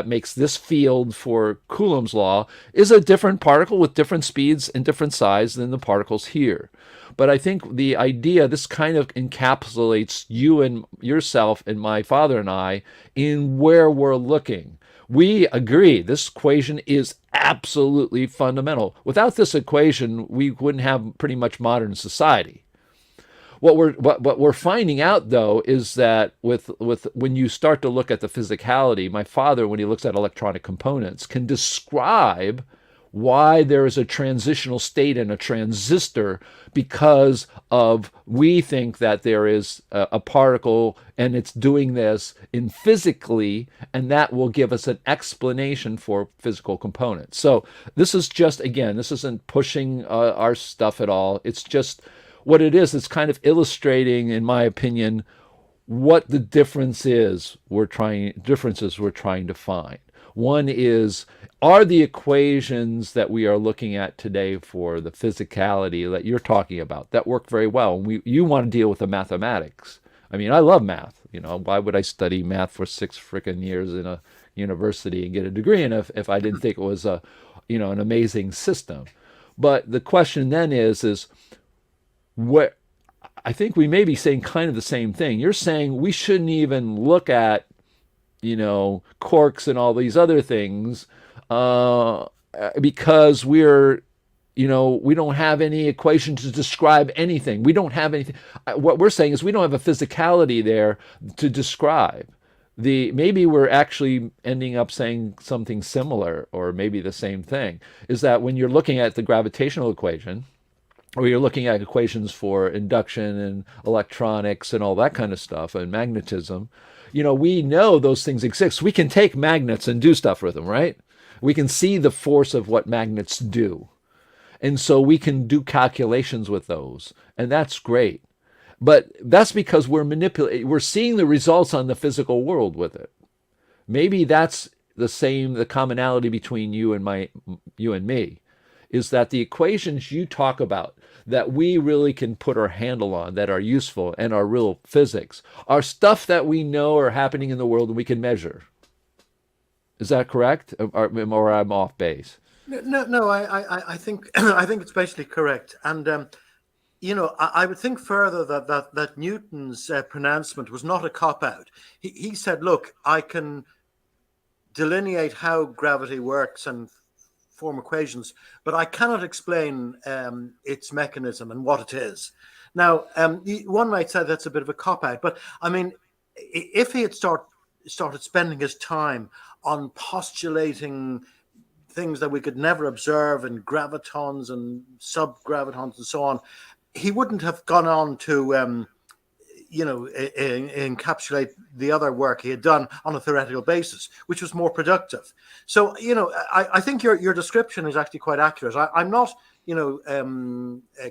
makes this field for Coulomb's law is a different particle with different speeds and different size than the particles here. But I think the idea, this kind of encapsulates you and yourself and my father and I in where we're looking. We agree this equation is absolutely fundamental. Without this equation, we wouldn't have pretty much modern society. What we're finding out, though, is that with when you start to look at the physicality, my father, when he looks at electronic components, can describe why there is a transitional state in a transistor because of, we think that there is a particle and it's doing this in physically, and that will give us an explanation for physical components. So this is just, again, this isn't pushing our stuff at all. It's just what it is. It's kind of illustrating, in my opinion, what the differences we're trying to find. One is, are the equations that we are looking at today for the physicality that you're talking about that work very well? And you want to deal with the mathematics. I mean, I love math. Why would I study math for 6 freaking years in a university and get a degree in it if I didn't think it was an amazing system? But the question then is what I think we may be saying kind of the same thing. You're saying we shouldn't even look at quarks and all these other things because we don't have any equation to describe anything. We don't have anything. What we're saying is we don't have a physicality there to describe. Maybe we're actually ending up saying something similar, or maybe the same thing, is that when you're looking at the gravitational equation, or you're looking at equations for induction and electronics and all that kind of stuff and magnetism, we know those things exist. We can take magnets and do stuff with them, right? We can see the force of what magnets do. And so we can do calculations with those. And that's great. But that's because we're seeing the results on the physical world with it. Maybe that's the commonality between you and me, is that the equations you talk about that we really can put our handle on, that are useful and are real physics, are stuff that we know are happening in the world and we can measure. Is that correct? Or I'm off base? No. I think I think it's basically correct. And I would think further that Newton's pronouncement was not a cop out. He said, "Look, I can delineate how gravity works and form equations, but I cannot explain its mechanism and what it is." Now, one might say that's a bit of a cop out, but I mean, if he had started spending his time on postulating things that we could never observe in gravitons and subgravitons and so on, he wouldn't have gone on to encapsulate the other work he had done on a theoretical basis, which was more productive. So, I think your description is actually quite accurate. I'm not,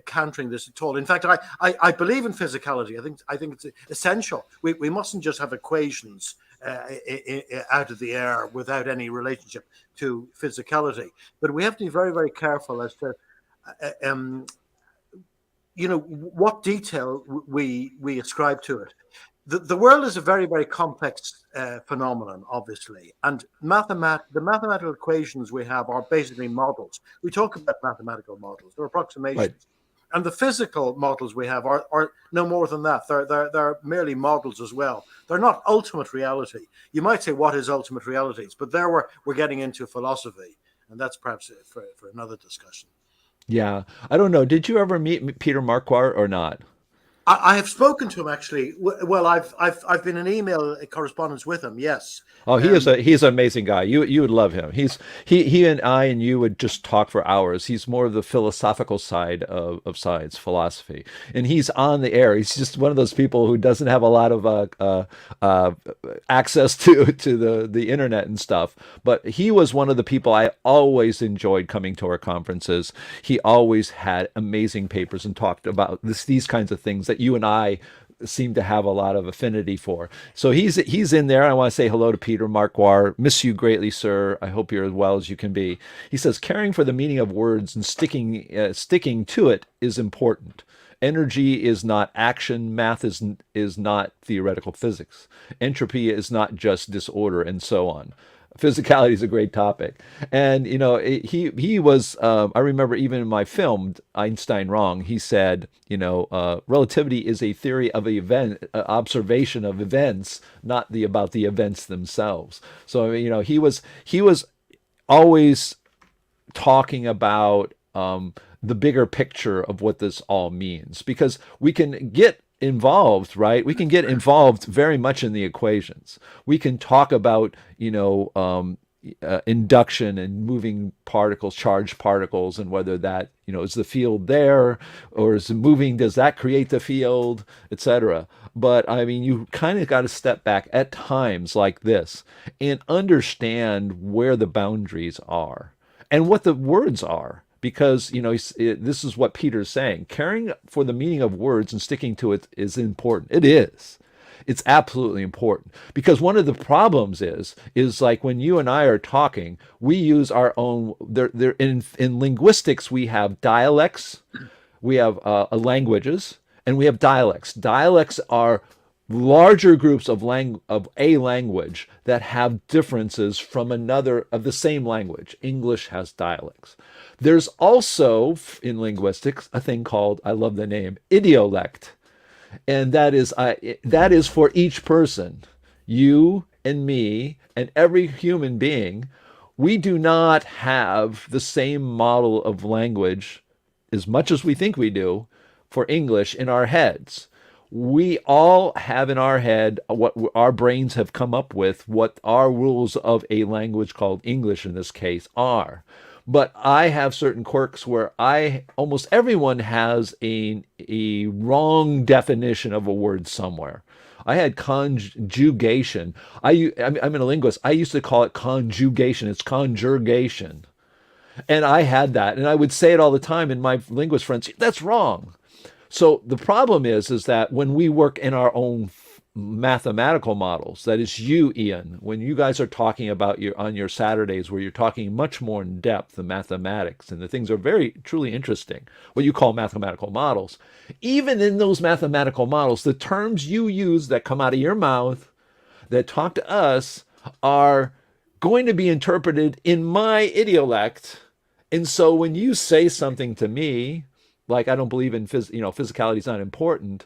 countering this at all. In fact, I believe in physicality. I think it's essential. We mustn't just have equations out of the air without any relationship to physicality. But we have to be very, very careful as to what detail we ascribe to it. The world is a very, very complex phenomenon, obviously, and the mathematical equations we have are basically models. We talk about mathematical models; they're approximations, Right. and the physical models we have are no more than that. They're merely models as well. They're not ultimate reality. You might say, what is ultimate realities? But there we're getting into philosophy, and that's perhaps for another discussion. Yeah. I don't know. Did you ever meet Peter Marquardt or not? I have spoken to him actually. Well, I've been in email correspondence with him. Yes. Oh, Um, he's an amazing guy. You would love him. He and I and you would just talk for hours. He's more of the philosophical side of science, philosophy, and he's on the air. He's just one of those people who doesn't have a lot of uh, access to the internet and stuff. But he was one of the people I always enjoyed coming to our conferences. He always had amazing papers and talked about these kinds of things that you and I seem to have a lot of affinity for. So he's in there. I want to say hello to Peter Marquardt. Miss you greatly, sir. I hope you're as well as you can be. He says caring for the meaning of words and sticking to it is important. Energy is not action. Math is not theoretical physics. Entropy is not just disorder, and so on. Physicality is a great topic, and he was. I remember even in my film Einstein Wrong, he said, relativity is a theory of observation of events, not about the events themselves. So he was always talking about the bigger picture of what this all means, because we can get involved, right? We can get involved very much in the equations. We can talk about, induction and moving particles, charged particles, and whether that, is the field there or is it moving? Does that create the field, etc.? But I mean, you kind of got to step back at times like this and understand where the boundaries are and what the words are, because this is what Peter's saying: caring for the meaning of words and sticking to it is important. It's absolutely important, because one of the problems is like when you and I are talking, we use our own. There in linguistics we have dialects, we have languages, and we have dialects. Dialects are larger groups of a language that have differences from another of the same language. English has dialects. There's also in linguistics a thing called, I love the name, idiolect, and that is for each person, you and me and every human being. We do not have the same model of language, as much as we think we do, for English in our heads. We all have in our head what our brains have come up with, what our rules of a language called English in this case are. But I have certain quirks where almost everyone has a wrong definition of a word somewhere. I had conjugation. I'm a linguist. I used to call it conjugation. It's conjugation. And I had that. And I would say it all the time. And my linguist friends, that's wrong. So the problem is that when we work in our own mathematical models, that is you, Ian, when you guys are talking about on your Saturdays, where you're talking much more in depth the mathematics, and the things are very truly interesting, what you call mathematical models. Even in those mathematical models, the terms you use that come out of your mouth that talk to us are going to be interpreted in my idiolect. And so when you say something to me, like I don't believe in physicality is not important,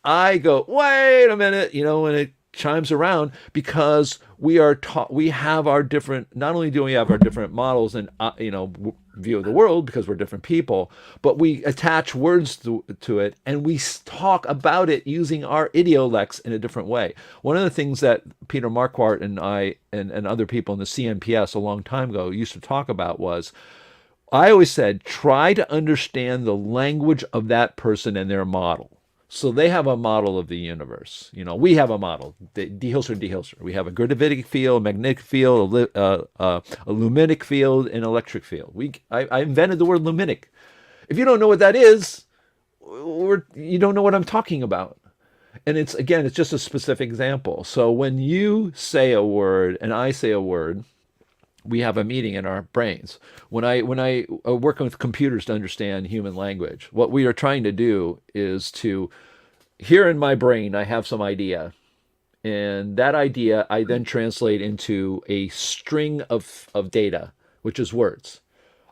I go, wait a minute, and it chimes around, because we have our different, not only do we have our different models and, view of the world because we're different people, but we attach words to it, and we talk about it using our idiolects in a different way. One of the things that Peter Marquardt and I and other people in the CNPS a long time ago used to talk about was, I always said, try to understand the language of that person and their model. So they have a model of the universe. We have a model, de Hilster. We have a gravitic field, a magnetic field, a luminic field, and electric field. I invented the word luminic. If you don't know what that is, you don't know what I'm talking about. And it's just a specific example. So when you say a word and I say a word, we have a meeting in our brains. When I work with computers to understand human language, what we are trying to do is to, here in my brain, I have some idea. And that idea I then translate into a string of data, which is words.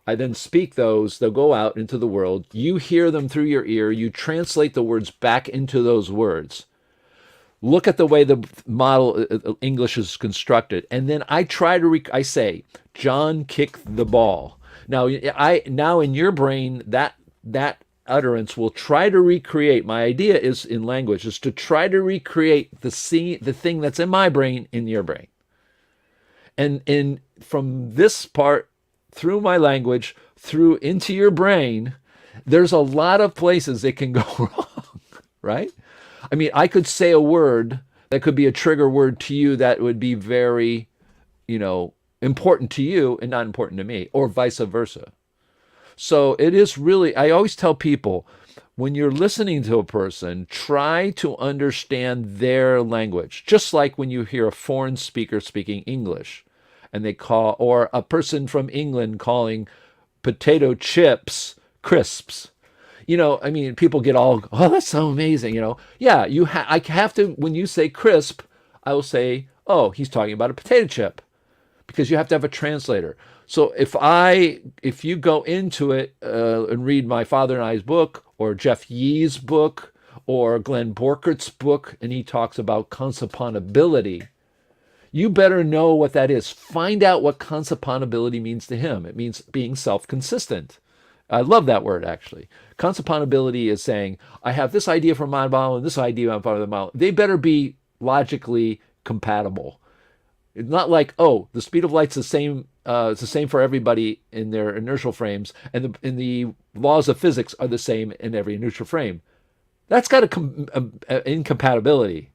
I then speak those, they'll go out into the world. You hear them through your ear. You translate the words back into those words. Look at the way the model English is constructed, and then I try to I say, John kicked the ball. Now in your brain, that utterance will try to recreate. My idea is in language is to try to recreate the thing that's in my brain in your brain, and from this part through my language through into your brain, there's a lot of places it can go wrong, right? I mean, I could say a word that could be a trigger word to you that would be very, important to you and not important to me, or vice versa. So it is really, I always tell people, when you're listening to a person, try to understand their language. Just like when you hear a foreign speaker speaking English and they call, or a person from England calling potato chips crisps. People get all, oh, that's so amazing, Yeah, I have to, when you say crisp, I will say, oh, he's talking about a potato chip, because you have to have a translator. So if you go into it and read my father and I's book, or Jeff Yee's book, or Glenn Borkert's book, and he talks about consopponability, you better know what that is. Find out what consopponability means to him. It means being self-consistent. I love that word, actually. Consopponability is saying, I have this idea for my model and this idea for the model. They better be logically compatible. It's not like, oh, the speed of light's the same. It's the same for everybody in their inertial frames, and the laws of physics are the same in every inertial frame. That's got incompatibility.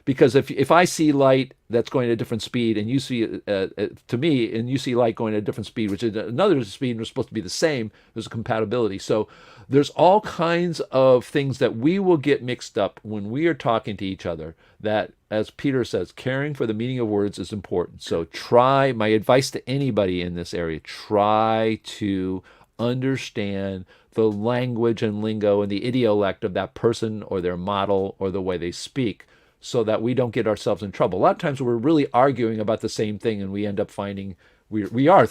Because if I see light that's going at a different speed, and you see to me, and you see light going at a different speed, which is another speed, and they're supposed to be the same, there's a compatibility. So there's all kinds of things that we will get mixed up when we are talking to each other. That, as Peter says, caring for the meaning of words is important. So my advice to anybody in this area, try to understand the language and lingo and the idiolect of that person or their model or the way they speak, so that we don't get ourselves in trouble. A lot of times we're really arguing about the same thing, and we end up finding we are.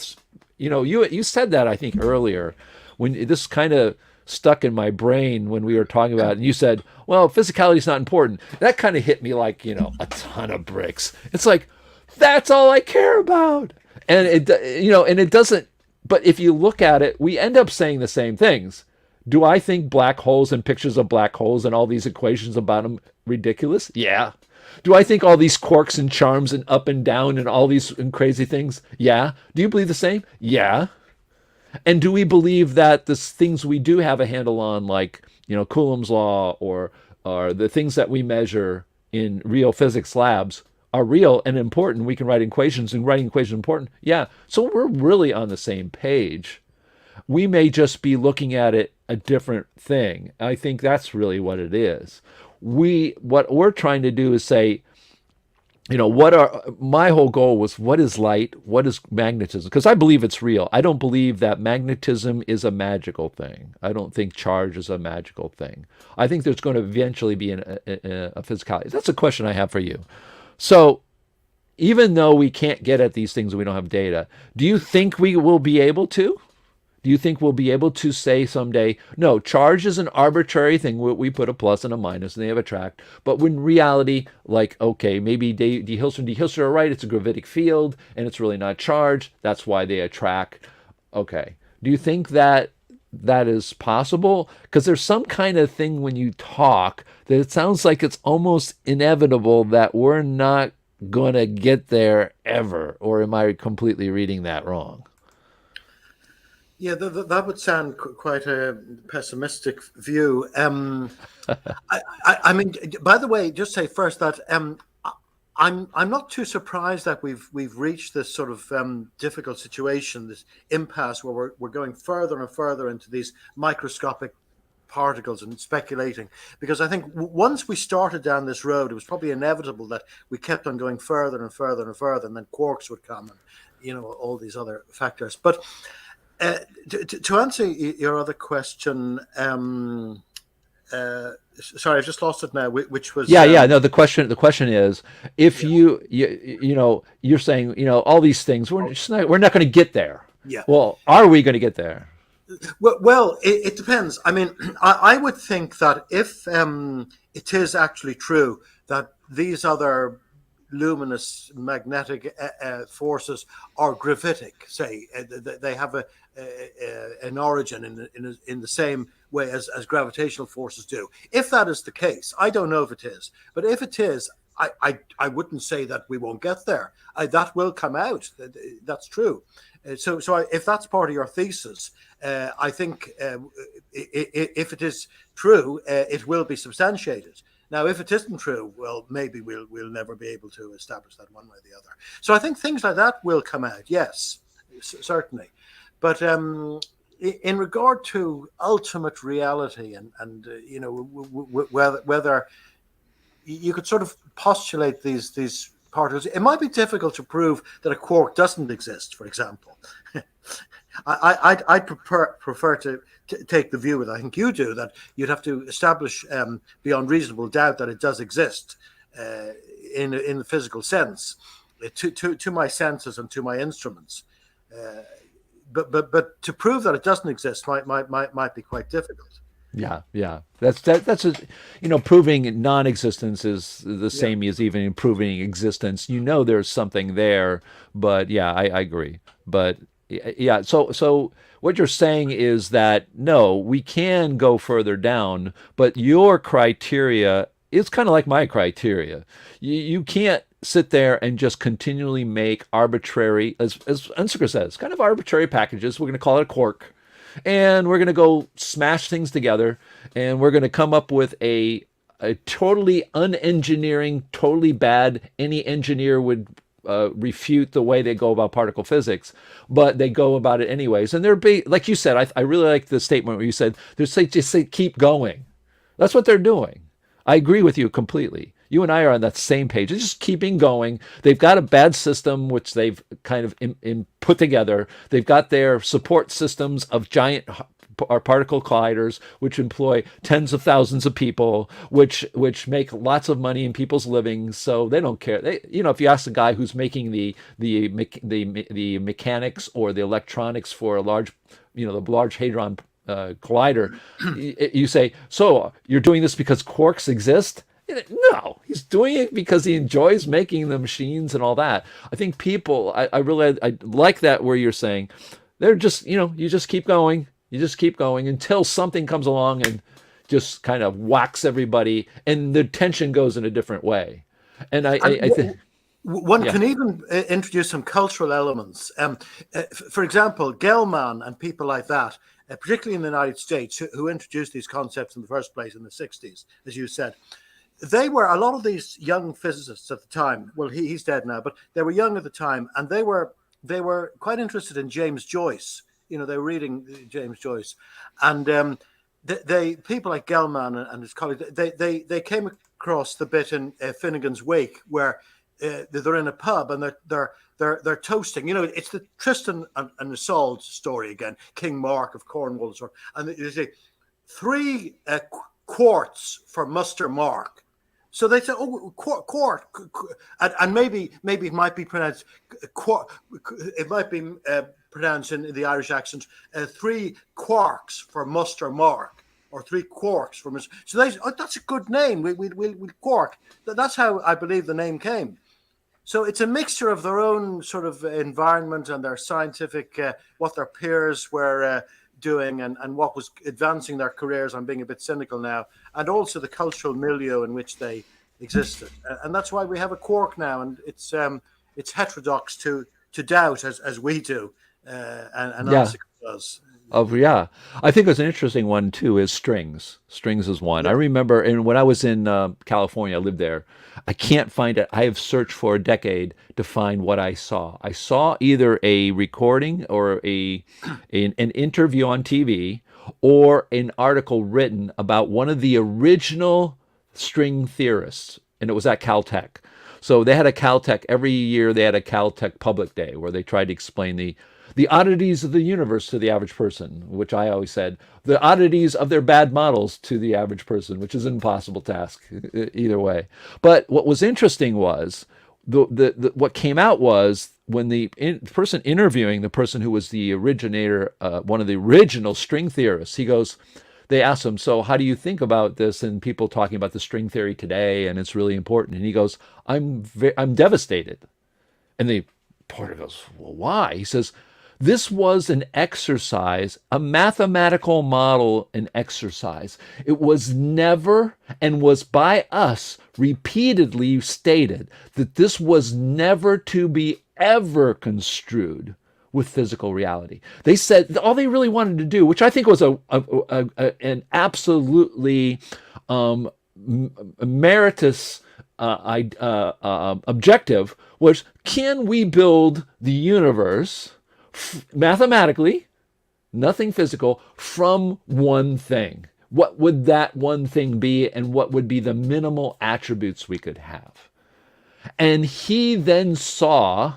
You said that, I think, earlier, when this kind of stuck in my brain when we were talking about it, and you said, well, physicality is not important. That kind of hit me like, a ton of bricks. It's like, that's all I care about. And it doesn't, but if you look at it, we end up saying the same things. Do I think black holes and pictures of black holes and all these equations about them ridiculous? Yeah. Do I think all these quarks and charms and up and down and all these crazy things? Yeah. Do you believe the same? Yeah. And do we believe that the things we do have a handle on, like, Coulomb's law or the things that we measure in real physics labs are real and important? We can write equations, and writing equations is important. Yeah. So we're really on the same page. We may just be looking at it a different thing. I think that's really what it is. What we're trying to do is say, my whole goal was, what is light? What is magnetism? Because I believe it's real. I don't believe that magnetism is a magical thing. I don't think charge is a magical thing. I think there's going to eventually be a physicality. That's a question I have for you. So even though we can't get at these things and we don't have data, do you think we will be able to? Do you think we'll be able to say someday, no, charge is an arbitrary thing. We put a plus and a minus and they have attract. But when reality, like, okay, maybe de Hilster are right. It's a gravitic field and it's really not charged. That's why they attract. Okay. Do you think that that is possible? Because there's some kind of thing when you talk that it sounds like it's almost inevitable that we're not going to get there ever. Or am I completely reading that wrong? Yeah, that would sound quite a pessimistic view. I mean, by the way, just say first that I'm not too surprised that we've reached this sort of difficult situation, this impasse where we're going further and further into these microscopic particles and speculating, because I think once we started down this road, it was probably inevitable that we kept on going further and further and further, and then quarks would come, and all these other factors. But to answer your other question, sorry, I've just lost it now. Which was Yeah, yeah. No, the question is, if yeah, you're saying, all these things, we're not going to get there. yeah. Well, are we going to get there? Well, it depends. I mean, I would think that if it is actually true that these other luminous magnetic forces are gravitic, say they have an origin in the same way as gravitational forces do. If that is the case, I don't know if it is, but if it is, I wouldn't say that we won't get there. That will come out. That's true. If that's part of your thesis, I think if it is true, it will be substantiated. Now, if it isn't true, well, maybe we'll never be able to establish that one way or the other. So I think things like that will come out. Yes, certainly. But in regard to ultimate reality and whether you could sort of postulate these particles, it might be difficult to prove that a quark doesn't exist, for example. I'd prefer to take the view that I think you do, that you'd have to establish beyond reasonable doubt that it does exist in the physical sense, to my senses and to my instruments. But to prove that it doesn't exist might be quite difficult. Yeah, yeah. That's proving non-existence is the Yeah. same as even proving existence. There's something there, but yeah, I agree. But yeah, so what you're saying is that no, we can go further down, but your criteria is kind of like my criteria. You can't sit there and just continually make arbitrary, as Unziker says, kind of arbitrary packages. We're going to call it a quark, and we're going to go smash things together, and we're going to come up with a totally unengineering, totally bad. Any engineer would refute the way they go about particle physics, but they go about it anyways. And like you said, I really like the statement where you said just say keep going. That's what they're doing. I agree with you completely. You and I are on that same page. It's just keeping going. They've got a bad system, which they've kind of put together. They've got their support systems of giant particle colliders, which employ tens of thousands of people, which make lots of money in people's livings. So they don't care. If you ask the guy who's making the mechanics or the electronics for a large, the Large Hadron Collider, you say, so you're doing this because quarks exist? No, he's doing it because he enjoys making the machines and all that. I think people, I really, I like that where you're saying, they're just, you just keep going. You just keep going until something comes along and just kind of whacks everybody, and the tension goes in a different way. And I think one yeah, can even introduce some cultural elements. For example, Gell-Mann and people like that, particularly in the United States, who introduced these concepts in the first place in the 60s, as you said, they were a lot of these young physicists at the time. Well, he's dead now, but they were young at the time, and they were quite interested in James Joyce. They were reading James Joyce, and they people like Gell-Mann and his colleagues, they came across the bit in Finnegan's Wake where they're in a pub and they're toasting. It's the Tristan and Isolde story again. King Mark of Cornwall, and they say 3 quarts for Muster Mark. So they say, oh, quart, and maybe it might be pronounced quart. It might be pronounced in the Irish accent 3 quarks for Muster Mark, or 3 quarks for Muster. So they say, oh, that's a good name. We'll quark. That's how I believe the name came. So it's a mixture of their own sort of environment and their scientific, what their peers were doing, and what was advancing their careers. I'm being a bit cynical now, and also the cultural milieu in which they existed, and that's why we have a quark now, and it's heterodox to doubt as we do, and Yeah. Isaac does. Oh yeah, I think it's an interesting one too. Is strings? Strings is one. I Yeah. remember, and when I was in California, I lived there. I can't find it. I have searched for a decade to find what I saw. I saw either a recording or an interview on TV or an article written about one of the original string theorists, and it was at Caltech. So they had a Caltech every year. They had a Caltech Public Day where they tried to explain the oddities of the universe to the average person, which I always said, the oddities of their bad models to the average person, which is an impossible task either way. But what was interesting was what came out was when the person interviewing the person who was the originator, one of the original string theorists, he goes, they asked him, so how do you think about this and people talking about the string theory today and it's really important? And he goes, I'm devastated. And the reporter goes, well, why? He says, this was an exercise, a mathematical model, an exercise. It was never, and was by us repeatedly stated, that this was never to be ever construed with physical reality. They said all they really wanted to do, which I think was an absolutely meritorious objective, was can we build the universe mathematically, nothing physical, from one thing? What would that one thing be, and what would be the minimal attributes we could have? And he then saw,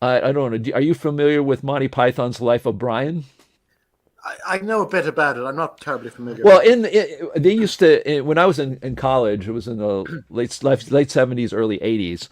I don't know, are you familiar with Monty Python's Life of Brian? I know a bit about it. I'm not terribly familiar Well, with it. they used to when I was in college. It was in the late '70s, early '80s.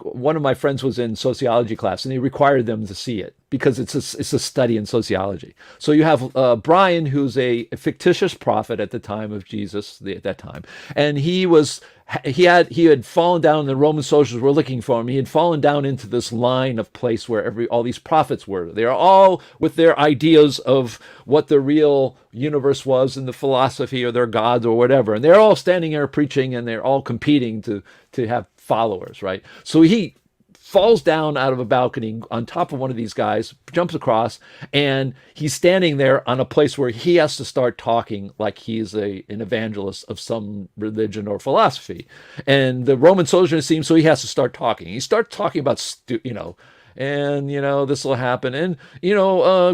One of my friends was in sociology class, and they required them to see it because it's a study in sociology. So you have Brian, who's a fictitious prophet at the time of Jesus, at that time, and he had fallen down. The Roman soldiers were looking for him. He had fallen down into this line of place where all these prophets were. They are all with their ideas of what the real universe was and the philosophy or their gods or whatever. And they're all standing there preaching, and they're all competing to have followers, right? So he falls down out of a balcony on top of one of these guys, jumps across, and he's standing there on a place where he has to start talking like he's an evangelist of some religion or philosophy. And the Roman soldiers see him, so he has to start talking. He starts talking about, and this will happen, and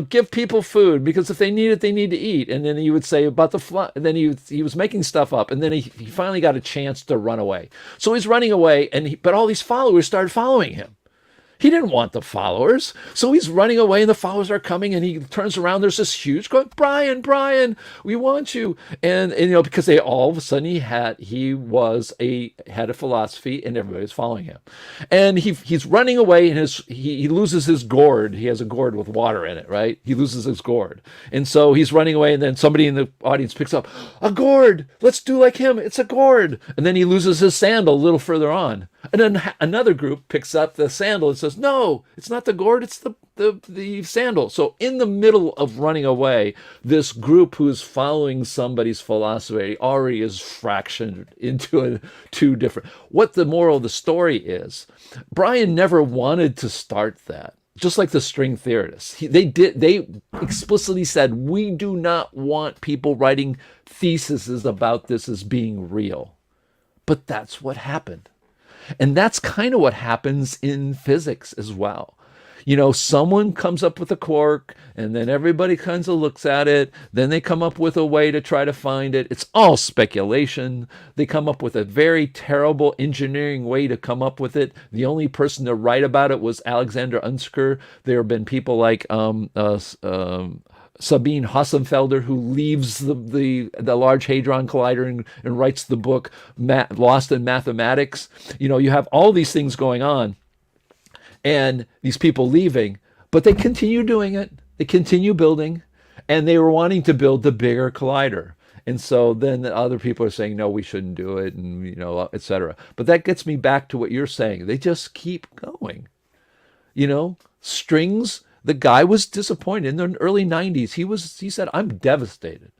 give people food, because if they need it, they need to eat. And then he would say about the fly, and then he was making stuff up, and then he finally got a chance to run away. So he's running away, but all these followers started following him. He didn't want the followers, so he's running away, and the followers are coming, and he turns around. There's this huge going, Brian, we want you, and because they all of a sudden he had a philosophy, and everybody was following him, and he's running away, and he loses his gourd. He has a gourd with water in it, right? He loses his gourd, and so he's running away, and then somebody in the audience picks up a gourd. Let's do like him. It's a gourd, and then he loses his sandal a little further on. And then another group picks up the sandal and says, no, it's not the gourd, it's the sandal. So in the middle of running away, this group who's following somebody's philosophy already is fractioned into two different. What the moral of the story is, Brian never wanted to start that. Just like the string theorists, they explicitly said, we do not want people writing theses about this as being real. But that's what happened. And that's kind of what happens in physics as well. Someone comes up with a quark, and then everybody kind of looks at it. Then they come up with a way to try to find it. It's all speculation. They come up with a very terrible engineering way to come up with it. The only person to write about it was Alexander Unsker. There have been people like Sabine Hossenfelder, who leaves the Large Hadron Collider and writes the book Lost in Mathematics. You have all these things going on, and these people leaving, but they continue doing it. They continue building, and they were wanting to build the bigger collider. And so then the other people are saying, no, we shouldn't do it, and et cetera. But that gets me back to what you're saying. They just keep going. Strings. The guy was disappointed in the early '90s. He said, I'm devastated.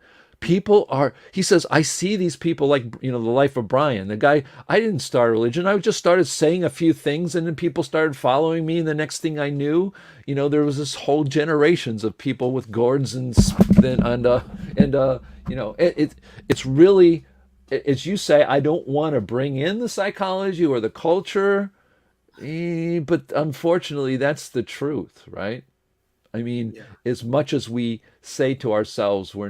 People are, he says, I see these people like, the life of Brian. The guy, I didn't start a religion. I just started saying a few things and then people started following me. And the next thing I knew, there was this whole generations of people with gourds it's really, as you say, I don't want to bring in the psychology or the culture, but unfortunately, that's the truth, right? I mean, Yeah. as much as we say to ourselves, we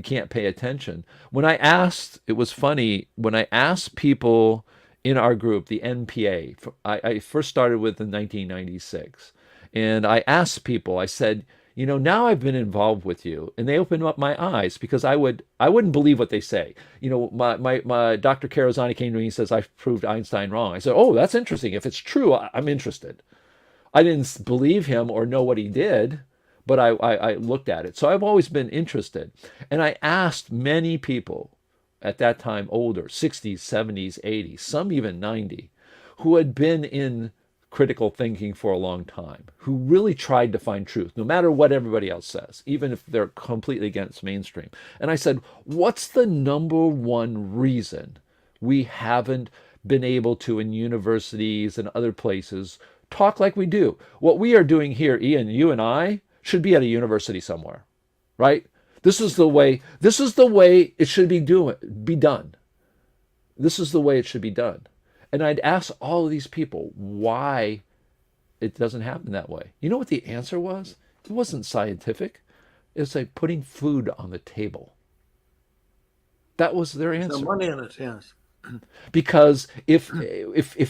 can't pay attention. When I asked, it was funny, when I asked people in our group, the NPA, I first started with in 1996, and I asked people, I said, now I've been involved with you, and they opened up my eyes because I wouldn't believe what they say. My Dr. Carozani came to me and says, I've proved Einstein wrong. I said, oh, that's interesting. If it's true, I'm interested. I didn't believe him or know what he did, but I looked at it. So I've always been interested. And I asked many people at that time, older, 60s, 70s, 80s, some even 90, who had been in critical thinking for a long time, who really tried to find truth, no matter what everybody else says, even if they're completely against mainstream. And I said, what's the number one reason we haven't been able to, in universities and other places, talk like we do? What we are doing here, Ian, you and I, should be at a university somewhere, right? This is the way it should be done. This is the way it should be done. And I'd ask all of these people why it doesn't happen that way. You know what the answer was? It wasn't scientific. It was like putting food on the table. That was their There's no answer. money in it. Yes. Because if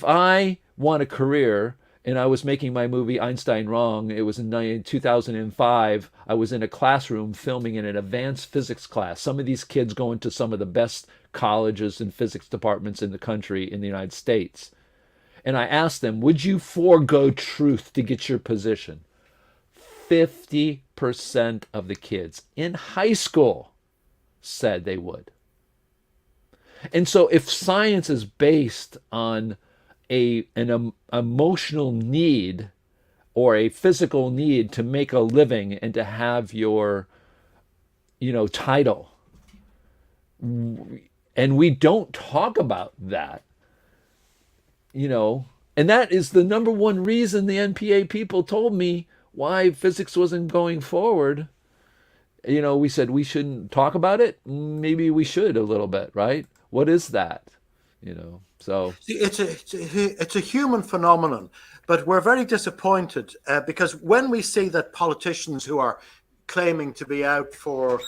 I want a career and I was making my movie Einstein Wrong, it was in 2005. I was in a classroom filming in an advanced physics class. Some of these kids go into some of the best colleges and physics departments in the country in the United States. And I asked them, would you forego truth to get your position? 50% of the kids in high school said they would. And so if science is based on an emotional need or a physical need to make a living and to have your title, and we don't talk about that, and that is the number one reason the NPA people told me why physics wasn't going forward. We said we shouldn't talk about it. Maybe we should a little bit, right? What is that? So See, it's a human phenomenon, but we're very disappointed because when we see that politicians who are claiming to be out for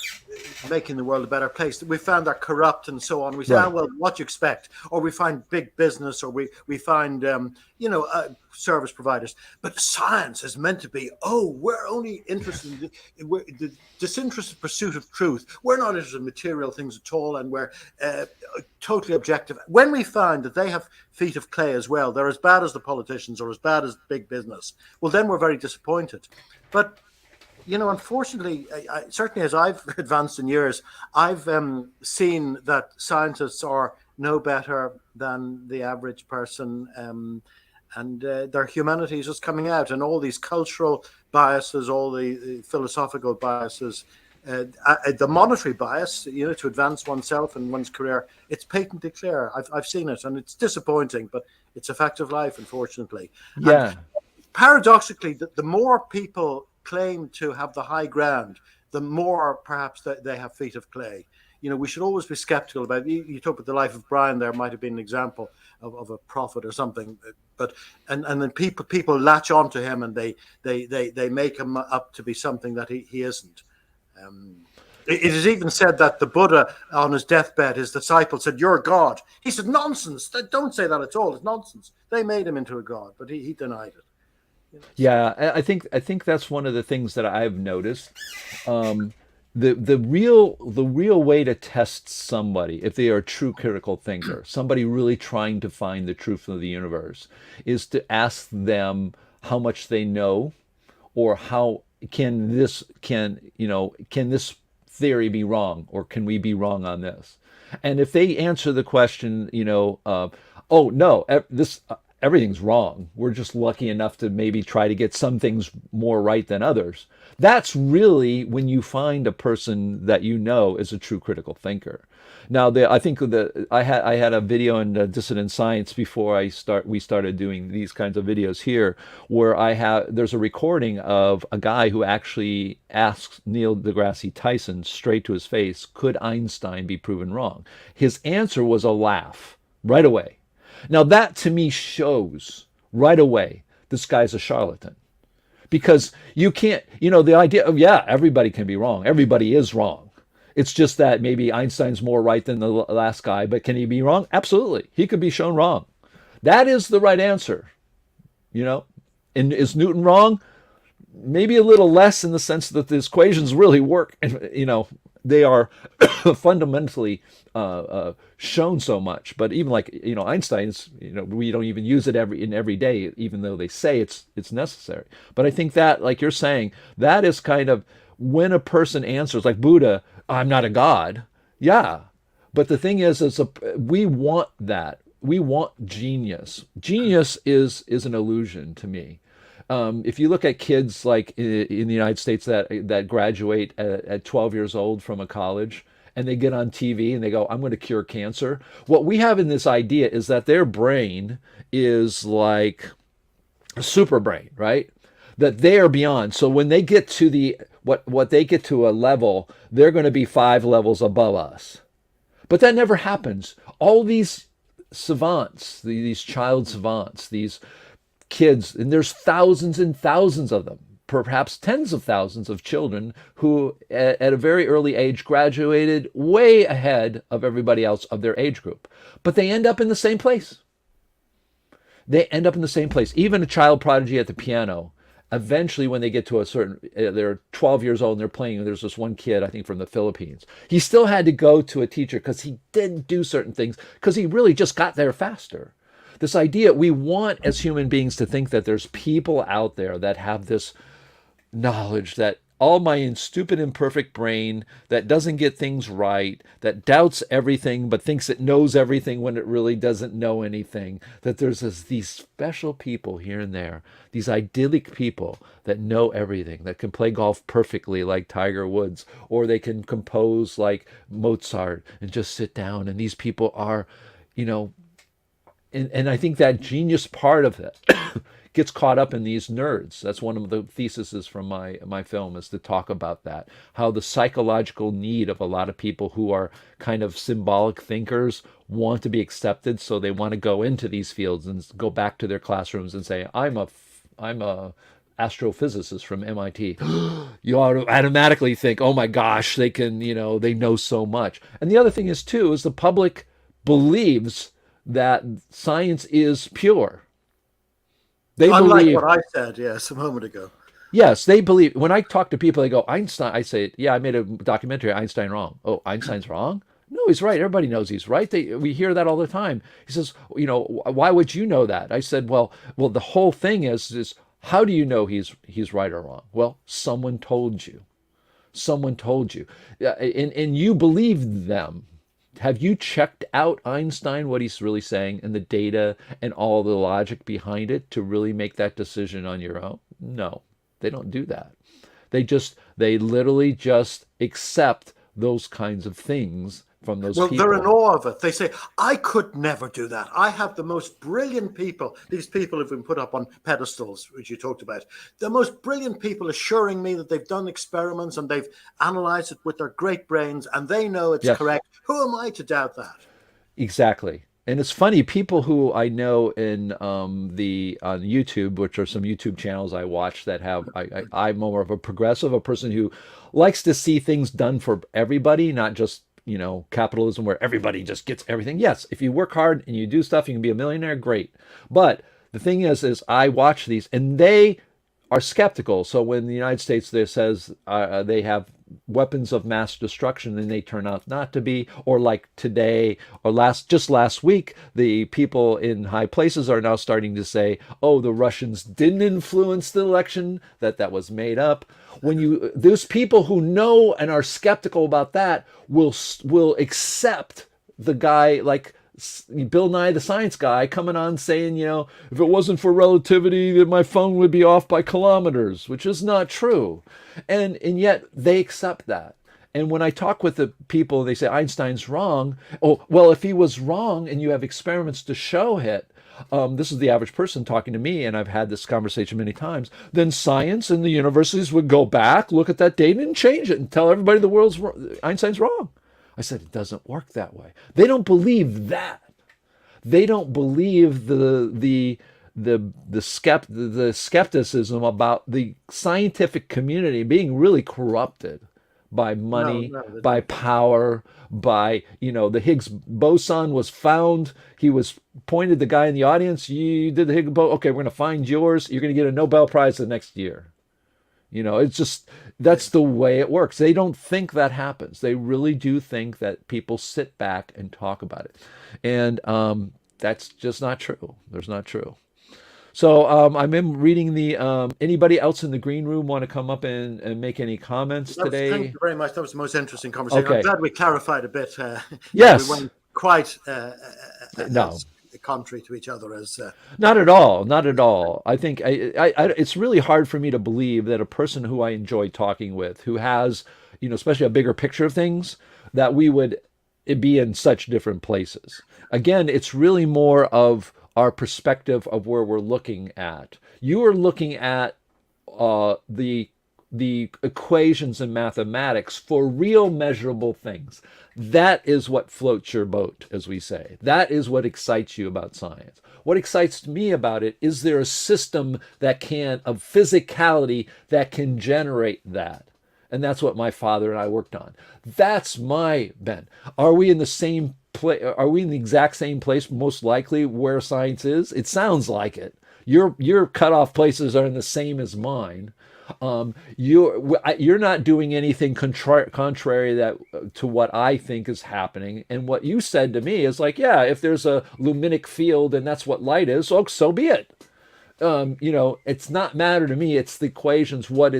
making the world a better place, we found they're corrupt and so on. We say, oh, right, well, what you expect? Or we find big business, or we find service providers. But science is meant to be, oh, we're only interested in the disinterested pursuit of truth. We're not interested in material things at all, and we're totally objective. When we find that they have feet of clay as well, they're as bad as the politicians or as bad as big business, well, then we're very disappointed. But unfortunately, certainly as I've advanced in years, I've seen that scientists are no better than the average person, and their humanity is just coming out, and all these cultural biases, all the philosophical biases, the monetary bias, to advance oneself and one's career, it's patently clear. I've seen it, and it's disappointing, but it's a fact of life, unfortunately. And yeah, paradoxically, the more people claim to have the high ground, the more perhaps they have feet of clay. We should always be skeptical about. You talk about the life of Brian. There might have been an example of a prophet or something, but and then people latch onto him and they make him up to be something that he isn't. It is even said that the Buddha, on his deathbed, his disciples said, "You're God." He said, "Nonsense! Don't say that at all. It's nonsense." They made him into a god, but he denied it. So yeah. I think that's one of the things that I've noticed. The real way to test somebody, if they are a true critical thinker, somebody really trying to find the truth of the universe, is to ask them how much they know, or how can this theory be wrong, or can we be wrong on this? And if they answer the question, oh no, this everything's wrong. We're just lucky enough to maybe try to get some things more right than others. That's really when you find a person that you know is a true critical thinker. Now, I think I had a video in Dissident Science before we started doing these kinds of videos here, where there's a recording of a guy who actually asks Neil deGrasse Tyson straight to his face, could Einstein be proven wrong? His answer was a laugh right away. Now that to me shows right away this guy's a charlatan. Because you can't, the idea of, yeah, everybody can be wrong. Everybody is wrong. It's just that maybe Einstein's more right than the last guy, but can he be wrong? Absolutely. He could be shown wrong. That is the right answer. And is Newton wrong? Maybe a little less in the sense that the equations really work. They are fundamentally shown so much. But even like Einstein's, we don't even use it every day, even though they say it's necessary. But I think that, like you're saying, that is kind of when a person answers, like Buddha, I'm not a god. Yeah, but the thing is we want that. We want genius. Genius is an illusion to me. If you look at kids like in the United States that graduate at 12 years old from a college, and they get on TV and they go, I'm going to cure cancer. What we have in this idea is that their brain is like a super brain, right? That they are beyond. So when they get to what they get to a level, they're going to be 5 levels above us. But that never happens. All these savants, these child savants, these kids, and there's thousands and thousands of them, perhaps tens of thousands of children who at a very early age graduated way ahead of everybody else of their age group. But they end up in the same place. They end up in the same place. Even a child prodigy at the piano, eventually when they get to a certain, they're 12 years old and they're playing, and there's this one kid, I think from the Philippines. He still had to go to a teacher because he didn't do certain things because he really just got there faster. This idea, we want as human beings to think that there's people out there that have this knowledge, that all my stupid imperfect brain that doesn't get things right, that doubts everything but thinks it knows everything when it really doesn't know anything, that there's these special people here and there, these idyllic people that know everything, that can play golf perfectly like Tiger Woods, or they can compose like Mozart and just sit down, and these people are, and I think that genius part of it gets caught up in these nerds. That's one of the theses from my film, is to talk about that, how the psychological need of a lot of people who are kind of symbolic thinkers want to be accepted, so they want to go into these fields and go back to their classrooms and say, I'm a astrophysicist from MIT. You automatically think, oh my gosh, they can, they know so much. And the other thing is too, is the public believes that science is pure. They Unlike believe what I said, yes, a moment ago. Yes, they believe. When I talk to people, they go, Einstein. I say, yeah, I made a documentary, Einstein wrong. Oh, Einstein's wrong? No, he's right. Everybody knows he's right. We hear that all the time. He says, why would you know that? I said, well, the whole thing is how do you know he's right or wrong? Well, someone told you. Someone told you. And you believe them. Have you checked out Einstein, what he's really saying, and the data and all the logic behind it to really make that decision on your own? No, they don't do that. They literally just accept those kinds of things from those people. They're in awe of it. They say, I could never do that. I have the most brilliant people. These people have been put up on pedestals, which you talked about. The most brilliant people assuring me that they've done experiments and they've analyzed it with their great brains and they know it's correct. Who am I to doubt that? Exactly. And it's funny, people who I know in on YouTube, which are some YouTube channels I watch that have, I'm more of a progressive, a person who likes to see things done for everybody, not just capitalism where everybody just gets everything. Yes, if you work hard and you do stuff, you can be a millionaire, great. But the thing is I watch these and they are skeptical. So when the United States there says they have weapons of mass destruction and they turn out not to be, or like today or just last week, the people in high places are now starting to say, oh, the Russians didn't influence the election, that was made up. Those people who know and are skeptical about that will accept the guy like Bill Nye the Science Guy coming on saying, if it wasn't for relativity, that my phone would be off by kilometers, which is not true. And yet they accept that. And when I talk with the people, they say Einstein's wrong. Oh, well, if he was wrong and you have experiments to show it, this is the average person talking to me, and I've had this conversation many times, then science and the universities would go back, look at that data and change it and tell everybody Einstein's wrong. I said, it doesn't work that way. They don't believe that. They don't believe the skepticism about the scientific community being really corrupted by money, by power, by, the Higgs boson was found. He was pointed the guy in the audience, you did the Higgs boson, okay, we're going to find yours. You're going to get a Nobel Prize the next year. It's just, that's the way it works. They don't think that happens. They really do think that people sit back and talk about it. And that's just not true. There's not true. So I'm reading anybody else in the green room want to come up and make any comments today? Thank you very much. That was the most interesting conversation. Okay. I'm glad we clarified a bit. Yes. We weren't quite no. Contrary to each other as not at all. I think it's really hard for me to believe that a person who I enjoy talking with, who has, especially a bigger picture of things, that we would be in such different places. Again, it's really more of our perspective of where we're looking at. You are looking at the equations in mathematics for real measurable things. That is what floats your boat, as we say. That is what excites you about science. What excites me about it is there a system of physicality that can generate that. And that's what my father and I worked on. That's my bent. Are we in the same place? Are we in the exact same place, most likely, where science is? It sounds like it. Your cutoff places are in the same as mine. You're not doing anything contrary to what I think is happening. And what you said to me is like, yeah, if there's a luminic field and that's what light is, so be it. It's not matter to me. It's the equations. What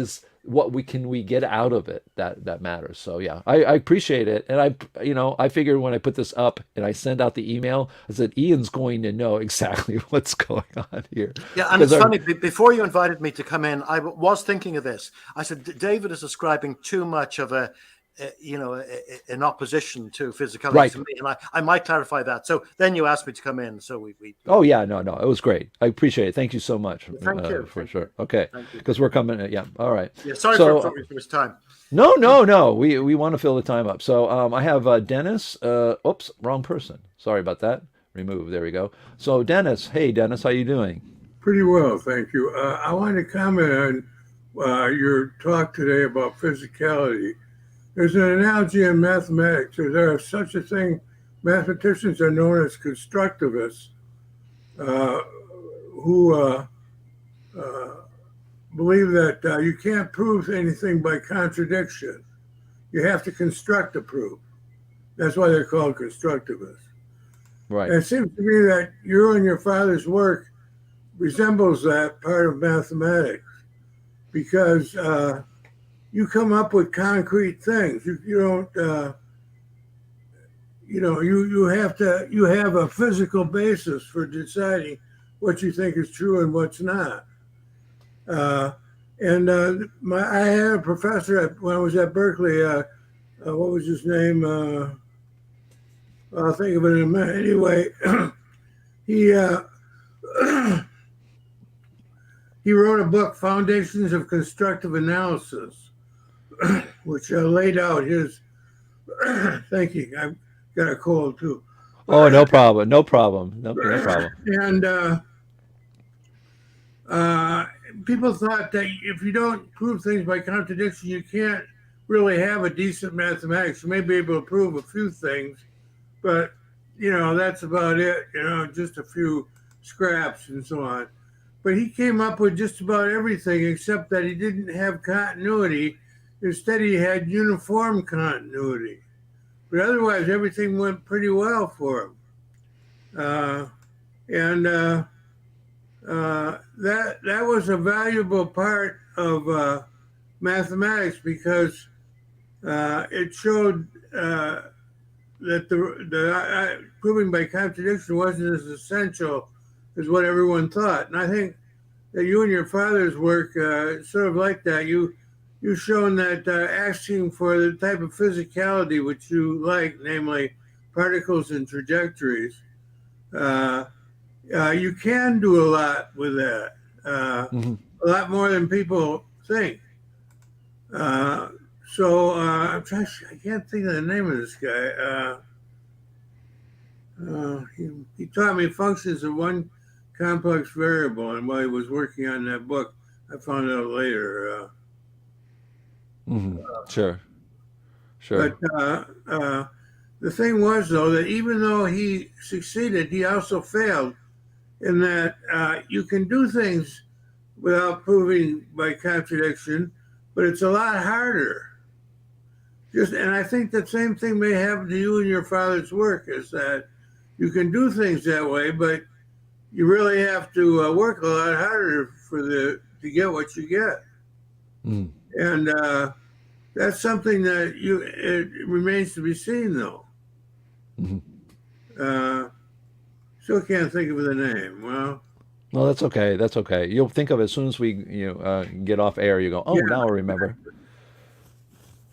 can we get out of it that matters. So yeah, I appreciate it. And I figured when I put this up and I send out the email, I said, Ian's going to know exactly what's going on here. Yeah. And it's funny, before you invited me to come in, I was thinking of this. I said, David is ascribing too much of an opposition to physicality right. to me, and I might clarify that. So then you asked me to come in, so we Oh yeah, no, it was great. I appreciate it. Thank you so much. Thank you for sure. Okay, because we're coming. Yeah, all right. Yeah, sorry for his time. No. We want to fill the time up. So I have Dennis. Oops, wrong person. Sorry about that. Remove. There we go. So Dennis, hey Dennis, how you doing? Pretty well, thank you. I wanted to comment on your talk today about physicality. There's an analogy in mathematics. There is such a thing. Mathematicians are known as constructivists, who believe that you can't prove anything by contradiction. You have to construct a proof. That's why they're called constructivists. Right. And it seems to me that your and your father's work resembles that part of mathematics, because you come up with concrete things. You don't, you have a physical basis for deciding what you think is true and what's not. I had a professor when I was at Berkeley. What was his name? I'll think of it in a minute. Anyway, he wrote a book, Foundations of Constructive Analysis, which laid out his. Thank you. I've got a cold too. Oh, no problem. No problem. And people thought that if you don't prove things by contradiction, you can't really have a decent mathematics. You may be able to prove a few things, but that's about it. Just a few scraps and so on. But he came up with just about everything, except that he didn't have continuity instead he had uniform continuity. But otherwise, everything went pretty well for him. And that was a valuable part of mathematics because it showed that the proving by contradiction wasn't as essential as what everyone thought. And I think that you and your father's work sort of like that. You've shown that asking for the type of physicality which you like, namely particles and trajectories, you can do a lot with that, Mm-hmm. a lot more than people think. I can't think of the name of this guy. He taught me functions of one complex variable, and while he was working on that book, I found out later. Mm-hmm. Sure. But the thing was, though, that even though he succeeded, he also failed in that you can do things without proving by contradiction, but it's a lot harder. And I think the same thing may happen to you and your father's work, is that you can do things that way, but you really have to work a lot harder to get what you get. Mm-hmm. And that's something that it remains to be seen, though. Mm-hmm. Still can't think of the name. Well, that's okay. That's okay. You'll think of it as soon as we get off air. You go, oh, Yeah. now I remember.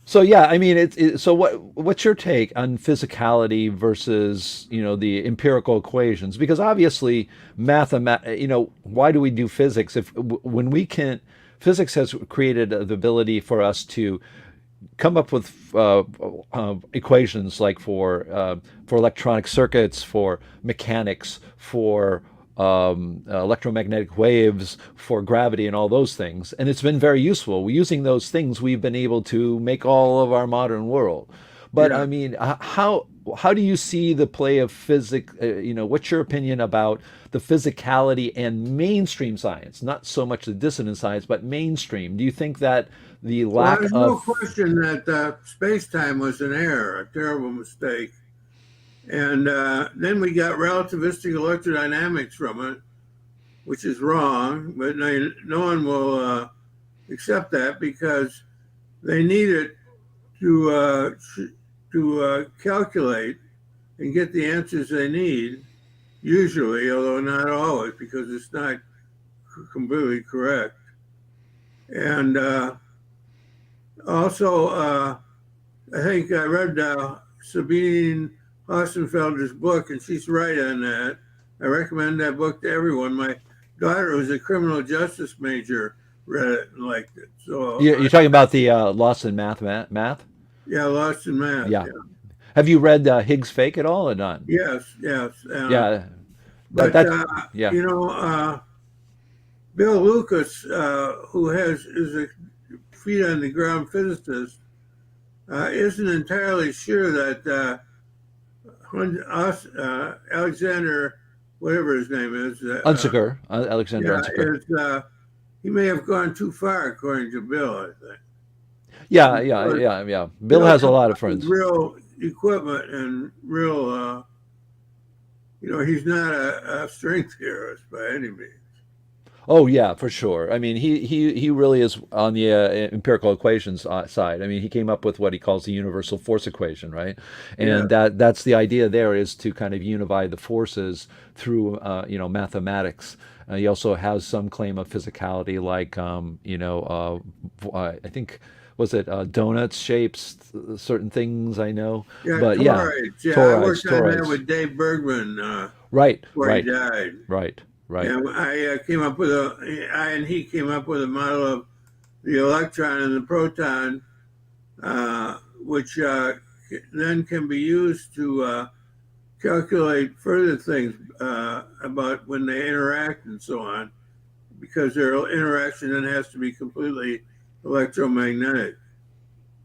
So yeah, I mean, so what's your take on physicality versus the empirical equations? Because obviously, why do we do physics if when we can? Physics has created the ability for us to come up with equations like for electronic circuits, for mechanics, for electromagnetic waves, for gravity, and all those things. And it's been very useful. Using those things, we've been able to make all of our modern world. But Yeah. I mean, how do you see the play of physics? What's your opinion about the physicality and mainstream science? Not so much the dissonant science, but mainstream. Do you think that the lack There's of no question that space-time was an error, a terrible mistake. And then we got relativistic electrodynamics from it, which is wrong, but no one will accept that because they need it to calculate and get the answers they need, usually, although not always, because it's not completely correct. And also, I think I read Sabine Hossenfelder's book, and she's right on that. I recommend that book to everyone. My daughter, who's a criminal justice major, read it and liked it. So you're talking about the loss in math? Yeah, Lost in Math. Yeah. Yeah. Have you read Higgs Fake at all or not? Yes. Yeah. But Yeah. Bill Lucas, who is a feet on the ground physicist, isn't entirely sure that Alexander, whatever his name is, Unsecker, Alexander Unsecker. He may have gone too far, according to Bill, I think. Yeah. Bill has a lot of friends. Real equipment and real, he's not a string theorist by any means. Oh yeah, for sure. I mean, he really is on the empirical equations side. I mean, he came up with what he calls the universal force equation, right? And that's the idea there, is to kind of unify the forces through mathematics. He also has some claim of physicality, like I think, was it donuts shapes, certain things I know. Yeah, but toroids. Yeah, I worked on that with Dave Bergman. Right. Before he died. Right. And I came up with he came up with a model of the electron and the proton, which then can be used to calculate further things about when they interact and so on, because their interaction then has to be completely electromagnetic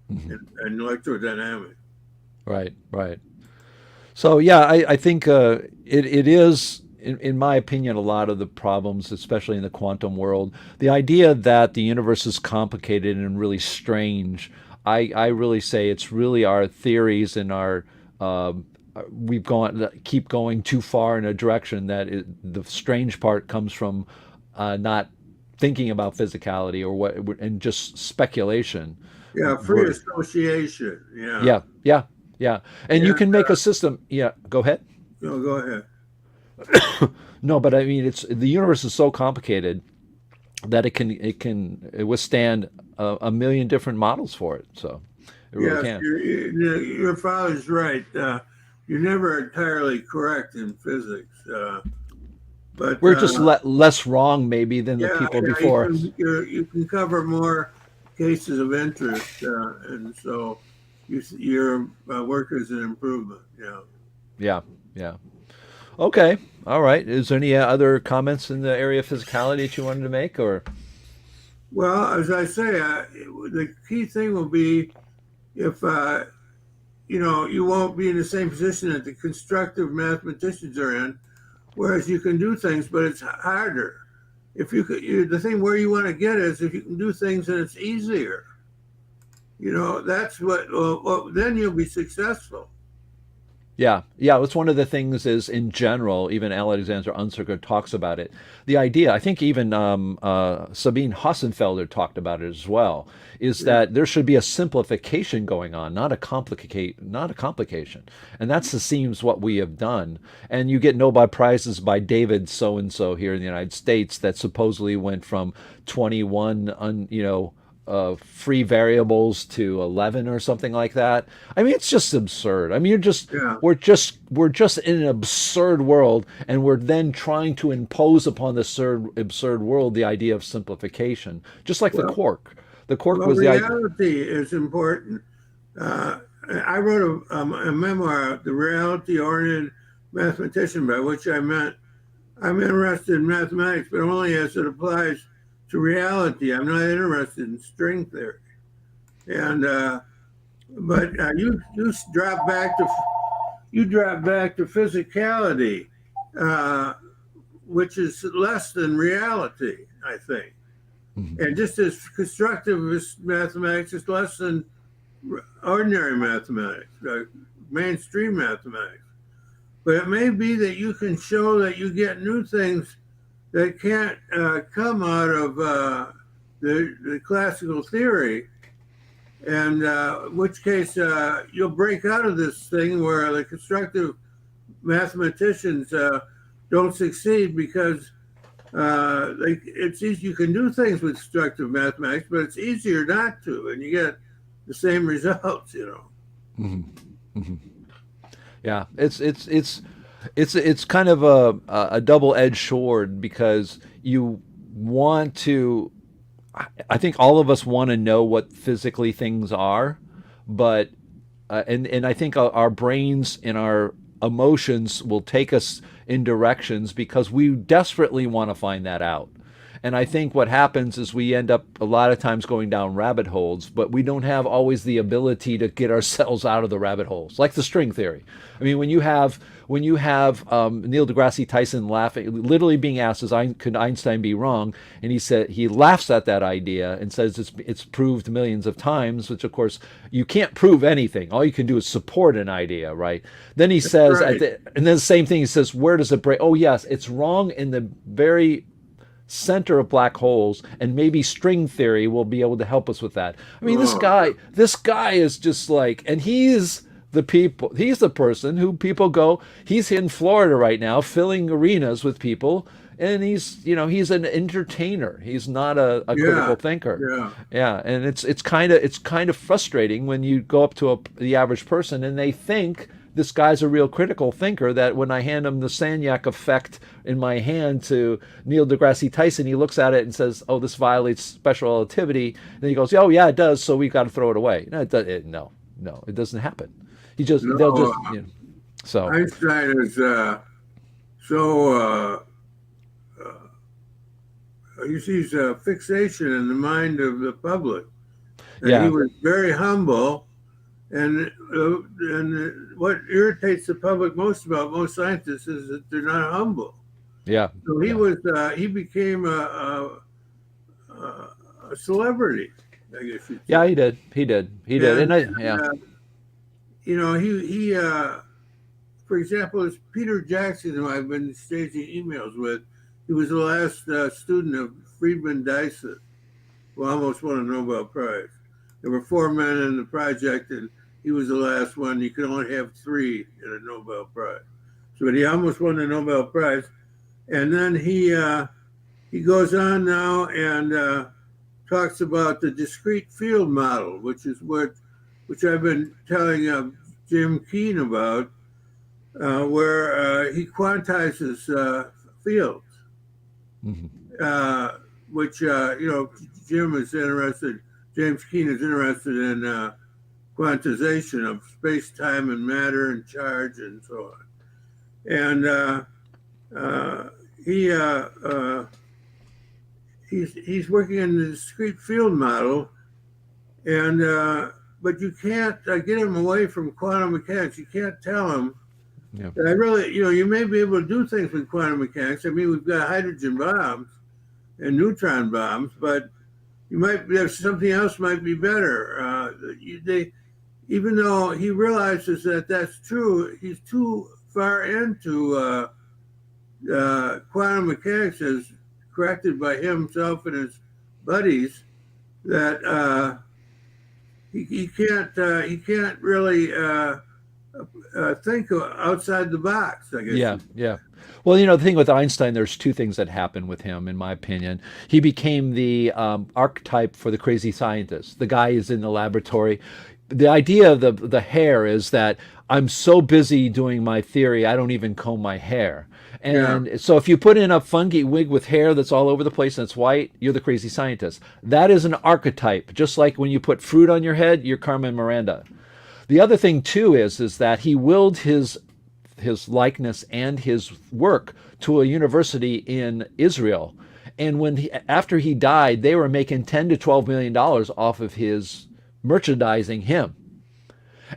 and electrodynamic. Right. So yeah, I think it is in my opinion, a lot of the problems, especially in the quantum world, the idea that the universe is complicated and really strange, I really say it's really our theories and our we've gone keep going too far in a direction that the strange part comes from not thinking about physicality or what and just speculation. Yeah, free association. Yeah. Yeah, yeah, yeah. And you And can make a system. Yeah, go ahead. no, go ahead. No, but I mean, it's the universe is so complicated that it can withstand a million different models for it. So it really Yes, can. your father's right. You're never entirely correct in physics, but We're just less wrong maybe than the yeah, people yeah, before us. you can cover more cases of interest, and so your work is an improvement. Yeah. Yeah, yeah. Okay, all right. Is there any other comments in the area of physicality that you wanted to make, or? Well, as I say, the key thing will be if you won't be in the same position that the constructive mathematicians are in, whereas you can do things, but it's harder. If the thing where you want to get is if you can do things and it's easier. That's what. Well, then you'll be successful. Yeah, yeah. It's one of the things is in general, even Alexander Unserger talks about it. The idea, I think even Sabine Hossenfelder talked about it as well, is that there should be a simplification going on, not a complication. And that's the seems what we have done. And you get Nobel Prizes by David so and so here in the United States that supposedly went from 21 free variables to 11 or something like that. I mean, it's just absurd. I mean, Yeah. we're just in an absurd world, and we're then trying to impose upon this absurd world the idea of simplification, just like the quark. The quark Well, was the idea. reality is important. I wrote a memoir, The Reality-Oriented Mathematician, by which I meant I'm interested in mathematics, but only as it applies to reality. I'm not interested in string theory. And but you drop back to physicality, which is less than reality, I think. Mhm. And just as constructivist mathematics is less than ordinary mathematics, mainstream mathematics. But it may be that you can show that you get new things that can't come out of the classical theory, and in which case you'll break out of this thing where the constructive mathematicians don't succeed because it's easy. You can do things with constructive mathematics, but it's easier not to, and you get the same results. Mhm. Mhm. Yeah, it's kind of a double-edged sword because you want to. I think all of us want to know what physically things are, but and I think our brains and our emotions will take us in directions because we desperately want to find that out. And I think what happens is we end up a lot of times going down rabbit holes, but we don't have always the ability to get ourselves out of the rabbit holes, like the string theory. I mean, when you have Neil deGrasse Tyson laughing, literally being asked, could Einstein be wrong? And he laughs at that idea and says it's proved millions of times, which of course you can't prove anything. All you can do is support an idea, right? Then he says, right. and then the same thing, he says, where does it break? Oh yes, it's wrong in the very center of black holes, and maybe string theory will be able to help us with that. I mean, this guy is just like, and he's the person who people go, he's in Florida right now filling arenas with people, and he's an entertainer. He's not a critical thinker. Yeah, and it's kind of frustrating when you go up to the average person and they think this guy's a real critical thinker, that when I hand him the Sagnac effect in my hand to Neil deGrasse Tyson, he looks at it and says, oh, this violates special relativity. And he goes, oh, yeah, it does, so we've got to throw it away. No, it doesn't happen. So. Einstein is he sees a fixation in the mind of the public. And he was very humble. And what irritates the public most about most scientists is that they're not humble. Yeah. So he became a celebrity, I guess you'd Yeah, say. he did. He did. And, And yeah. he for example, is Peter Jackson, who I've been exchanging emails with. He was the last student of Friedman Dyson, who almost won a Nobel Prize. There were four men in the project, and he was the last one. You could only have three in a Nobel Prize. So, but he almost won the Nobel Prize. And then he goes on now and talks about the discrete field model, which I've been telling Jim Keen about, where he quantizes fields, Mm-hmm. which Jim is interested. James Keen is interested in quantization of space, time, and matter, and charge, and so on. And he's working in the discrete field model, and but you can't get him away from quantum mechanics. You can't tell him Yeah. that I really, you may be able to do things with quantum mechanics. I mean, we've got hydrogen bombs and neutron bombs, but there's something else might be better. Even though he realizes that that's true, he's too far into quantum mechanics as corrected by himself and his buddies that he can't really think outside the box, I guess. Yeah, yeah. Well, the thing with Einstein, there's two things that happened with him, in my opinion. He became the archetype for the crazy scientist. The guy is in the laboratory. The idea of the hair is that I'm so busy doing my theory, I don't even comb my hair. Yeah. And so if you put in a funky wig with hair that's all over the place and it's white, you're the crazy scientist. That is an archetype. Just like when you put fruit on your head, you're Carmen Miranda. The other thing too is that he willed his likeness and his work to a university in Israel. And after he died, they were making 10 to 12 million dollars off of his merchandising him.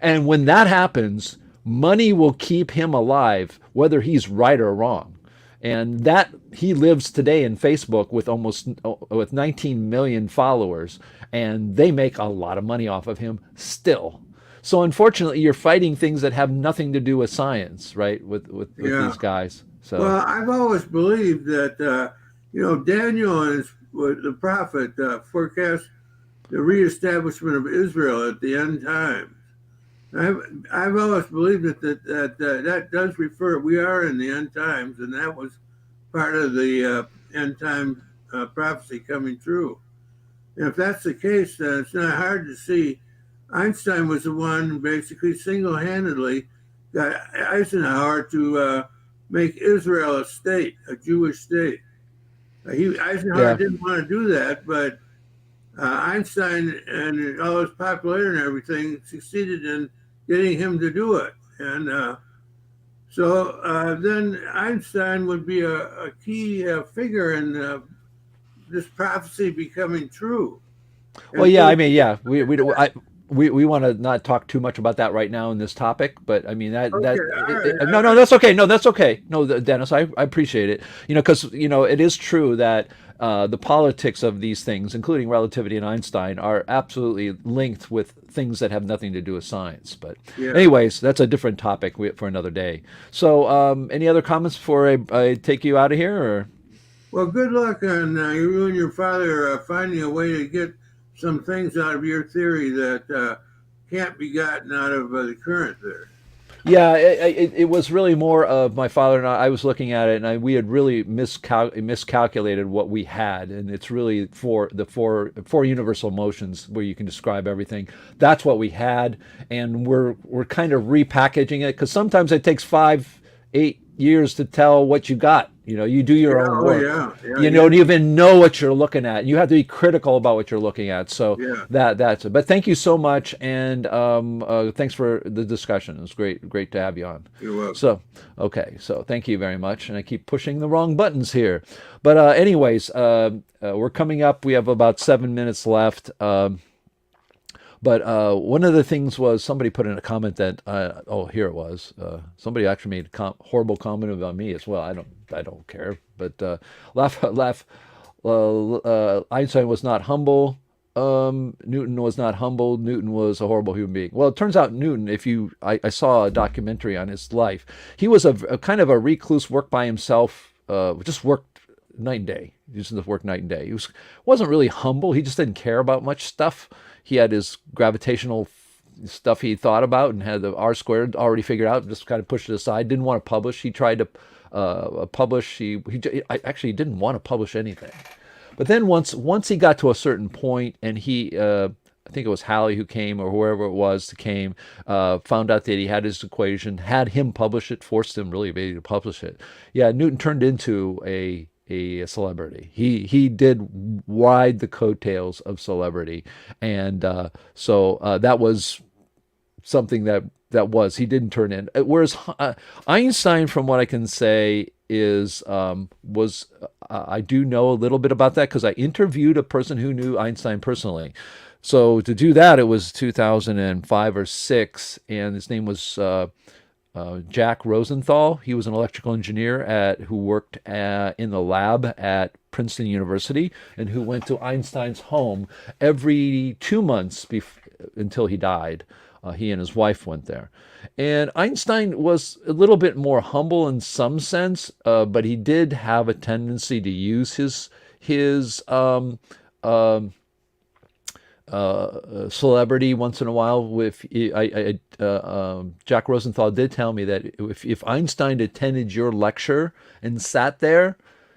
And when that happens, money will keep him alive, whether he's right or wrong. And that he lives today in Facebook with 19 million followers, and they make a lot of money off of him still. So unfortunately, you're fighting things that have nothing to do with science, right? With these guys. So Well, I've always believed that Daniel and the prophet forecast the reestablishment of Israel at the end times. I've always believed that does refer. We are in the end times, and that was part of the end time prophecy coming true. And if that's the case, then it's not hard to see. Einstein was the one who basically single-handedly got Eisenhower to make Israel a state, a Jewish state. Eisenhower didn't want to do that, but Einstein and all his popularity and everything succeeded in getting him to do it. And so then Einstein would be a key figure in this prophecy becoming true. well, yeah, I mean, yeah, we want to not talk too much about that right now in this topic, but I mean no, that's okay. No, that's okay. No, Dennis, I appreciate it. Because it is true that the politics of these things, including relativity and Einstein, are absolutely linked with things that have nothing to do with science. But anyways, that's a different topic for another day. So, any other comments before I take you out of here? Or? Well, good luck on you and your father finding a way to get some things out of your theory that can't be gotten out of the current theory. Yeah, it was really more of my father and I was looking at it, and we had really miscalculated what we had, and it's really the four universal motions where you can describe everything. That's what we had, and we're kind of repackaging it because sometimes it takes 5-8 years to tell what you got. You do your own work. You don't even know what you're looking at. You have to be critical about what you're looking at. So that's it. But thank you so much, and thanks for the discussion. It was great to have you on. You're welcome. So thank you very much. And I keep pushing the wrong buttons here. But anyways, we're coming up. We have about 7 minutes left. But one of the things was somebody put in a comment that here it was. Somebody actually made a horrible comment about me as well. I don't care. But laugh. Einstein was not humble. Newton was not humble. Newton was a horrible human being. Well, it turns out Newton, I saw a documentary on his life. He was a kind of a recluse, worked by himself, just worked night and day. He just worked night and day. Wasn't really humble. He just didn't care about much stuff. He had his gravitational stuff he thought about and had the R squared already figured out. Just kind of pushed it aside. Didn't want to publish. He tried to publish. I actually didn't want to publish anything. But then once he got to a certain point, and I think it was Halley who came, or whoever it was that came, found out that he had his equation, had him publish it, forced him really maybe to publish it. Yeah, Newton turned into a celebrity. He did ride the coattails of celebrity, and so that was something that he didn't turn in. Whereas Einstein, from what I can say, I do know a little bit about that because I interviewed a person who knew Einstein personally. So to do that, it was 2005 or 6, and his name was Jack Rosenthal. He was an electrical engineer who worked in the lab at Princeton University, and who went to Einstein's home every 2 months until he died. He and his wife went there. And Einstein was a little bit more humble in some sense, but he did have a tendency to use his celebrity once in a while. Jack Rosenthal did tell me that if Einstein attended your lecture and sat there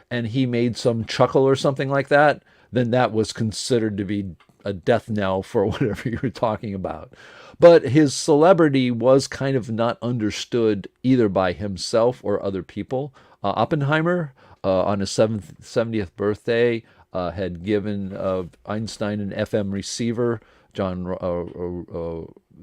and he made some chuckle or something like that, then that was considered to be a death knell for whatever you were talking about. But his celebrity was kind of not understood either by himself or other people. Oppenheimer, on his 70th birthday, had given Einstein an FM receiver. John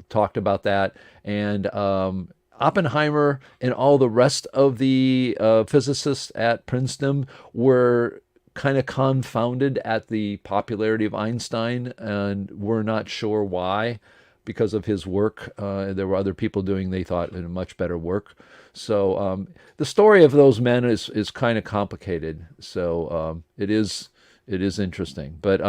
talked about that. And Oppenheimer and all the rest of the physicists at Princeton were kind of confounded at the popularity of Einstein and were not sure why, because of his work. There were other people doing, they thought, much better work. So the story of those men is kind of complicated. So it is interesting. But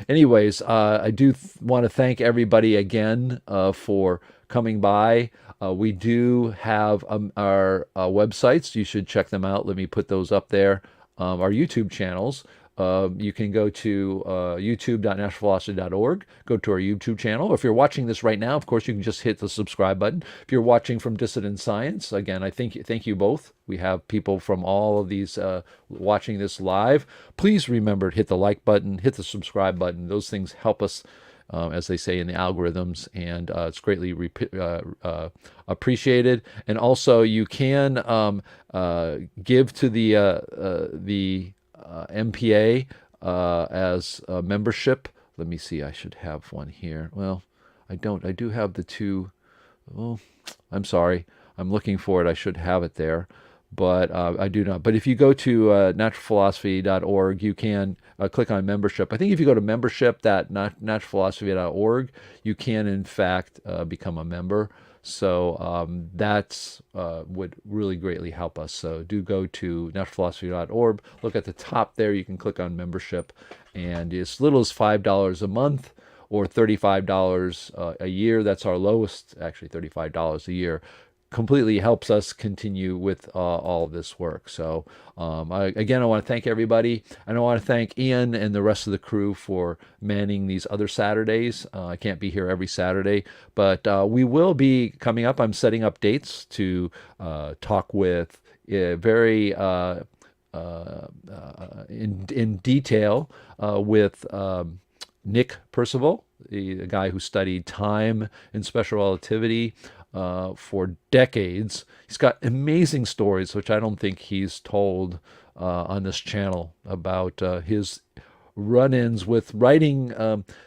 anyways, I do want to thank everybody again for coming by. We do have our websites. You should check them out. Let me put those up there. Our YouTube channels. You can go to youtube.naturalphilosophy.org, go to our YouTube channel. If you're watching this right now, of course, you can just hit the subscribe button. If you're watching from Dissident Science, again, I thank you both. We have people from all of these watching this live. Please remember to hit the like button, hit the subscribe button. Those things help us, as they say in the algorithms, and it's greatly appreciated. And also, you can give to the MPA as a membership. Let me see. I should have one here. Well, I don't. I do have the two. Oh, I'm sorry. I'm looking for it. I should have it there, but I do not. But if you go to naturalphilosophy.org, you can click on membership. I think if you go to membership.naturalphilosophy.org, you can, in fact, become a member. So that's would really greatly help us. So do go to naturalphilosophy.org. Look at the top there. You can click on membership. And as little as $5 a month or $35 a year, that's our lowest, actually $35 a year, completely helps us continue with all of this work. So I want to thank everybody, and I want to thank Ian and the rest of the crew for manning these other Saturdays. I can't be here every Saturday, but we will be coming up. I'm setting up dates to talk with very in detail with Nick Percival, the guy who studied time and special relativity for decades. He's got amazing stories, which I don't think he's told on this channel, about his run-ins with writing.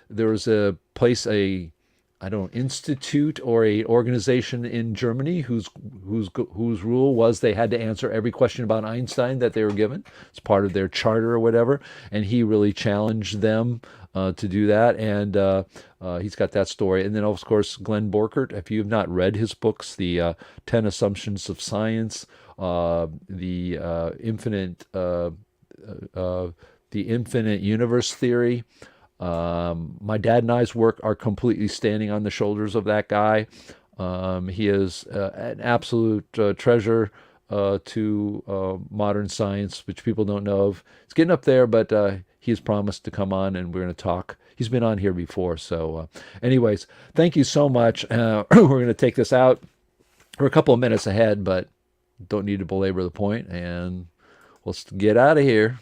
There was a place, a institute or a organization in Germany whose rule was they had to answer every question about Einstein that they were given. It's part of their charter or whatever, and he really challenged them to do that, and he's got that story. And then, of course, Glenn Borkert. If you have not read his books, the 10 Assumptions of Science, the infinite universe theory. My dad and I's work are completely standing on the shoulders of that guy. He is an absolute treasure to modern science, which people don't know of. It's getting up there, but he has promised to come on, and we're going to talk. He's been on here before. So anyways, thank you so much. We're going to take this out. We're a couple of minutes ahead, but don't need to belabor the point, and let's get out of here.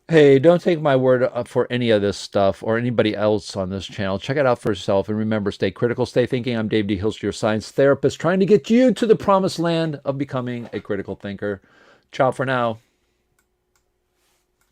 Hey, don't take my word for any of this stuff or anybody else on this channel. Check it out for yourself. And remember, stay critical, stay thinking. I'm David de Hilster, your science therapist, trying to get you to the promised land of becoming a critical thinker. Ciao for now.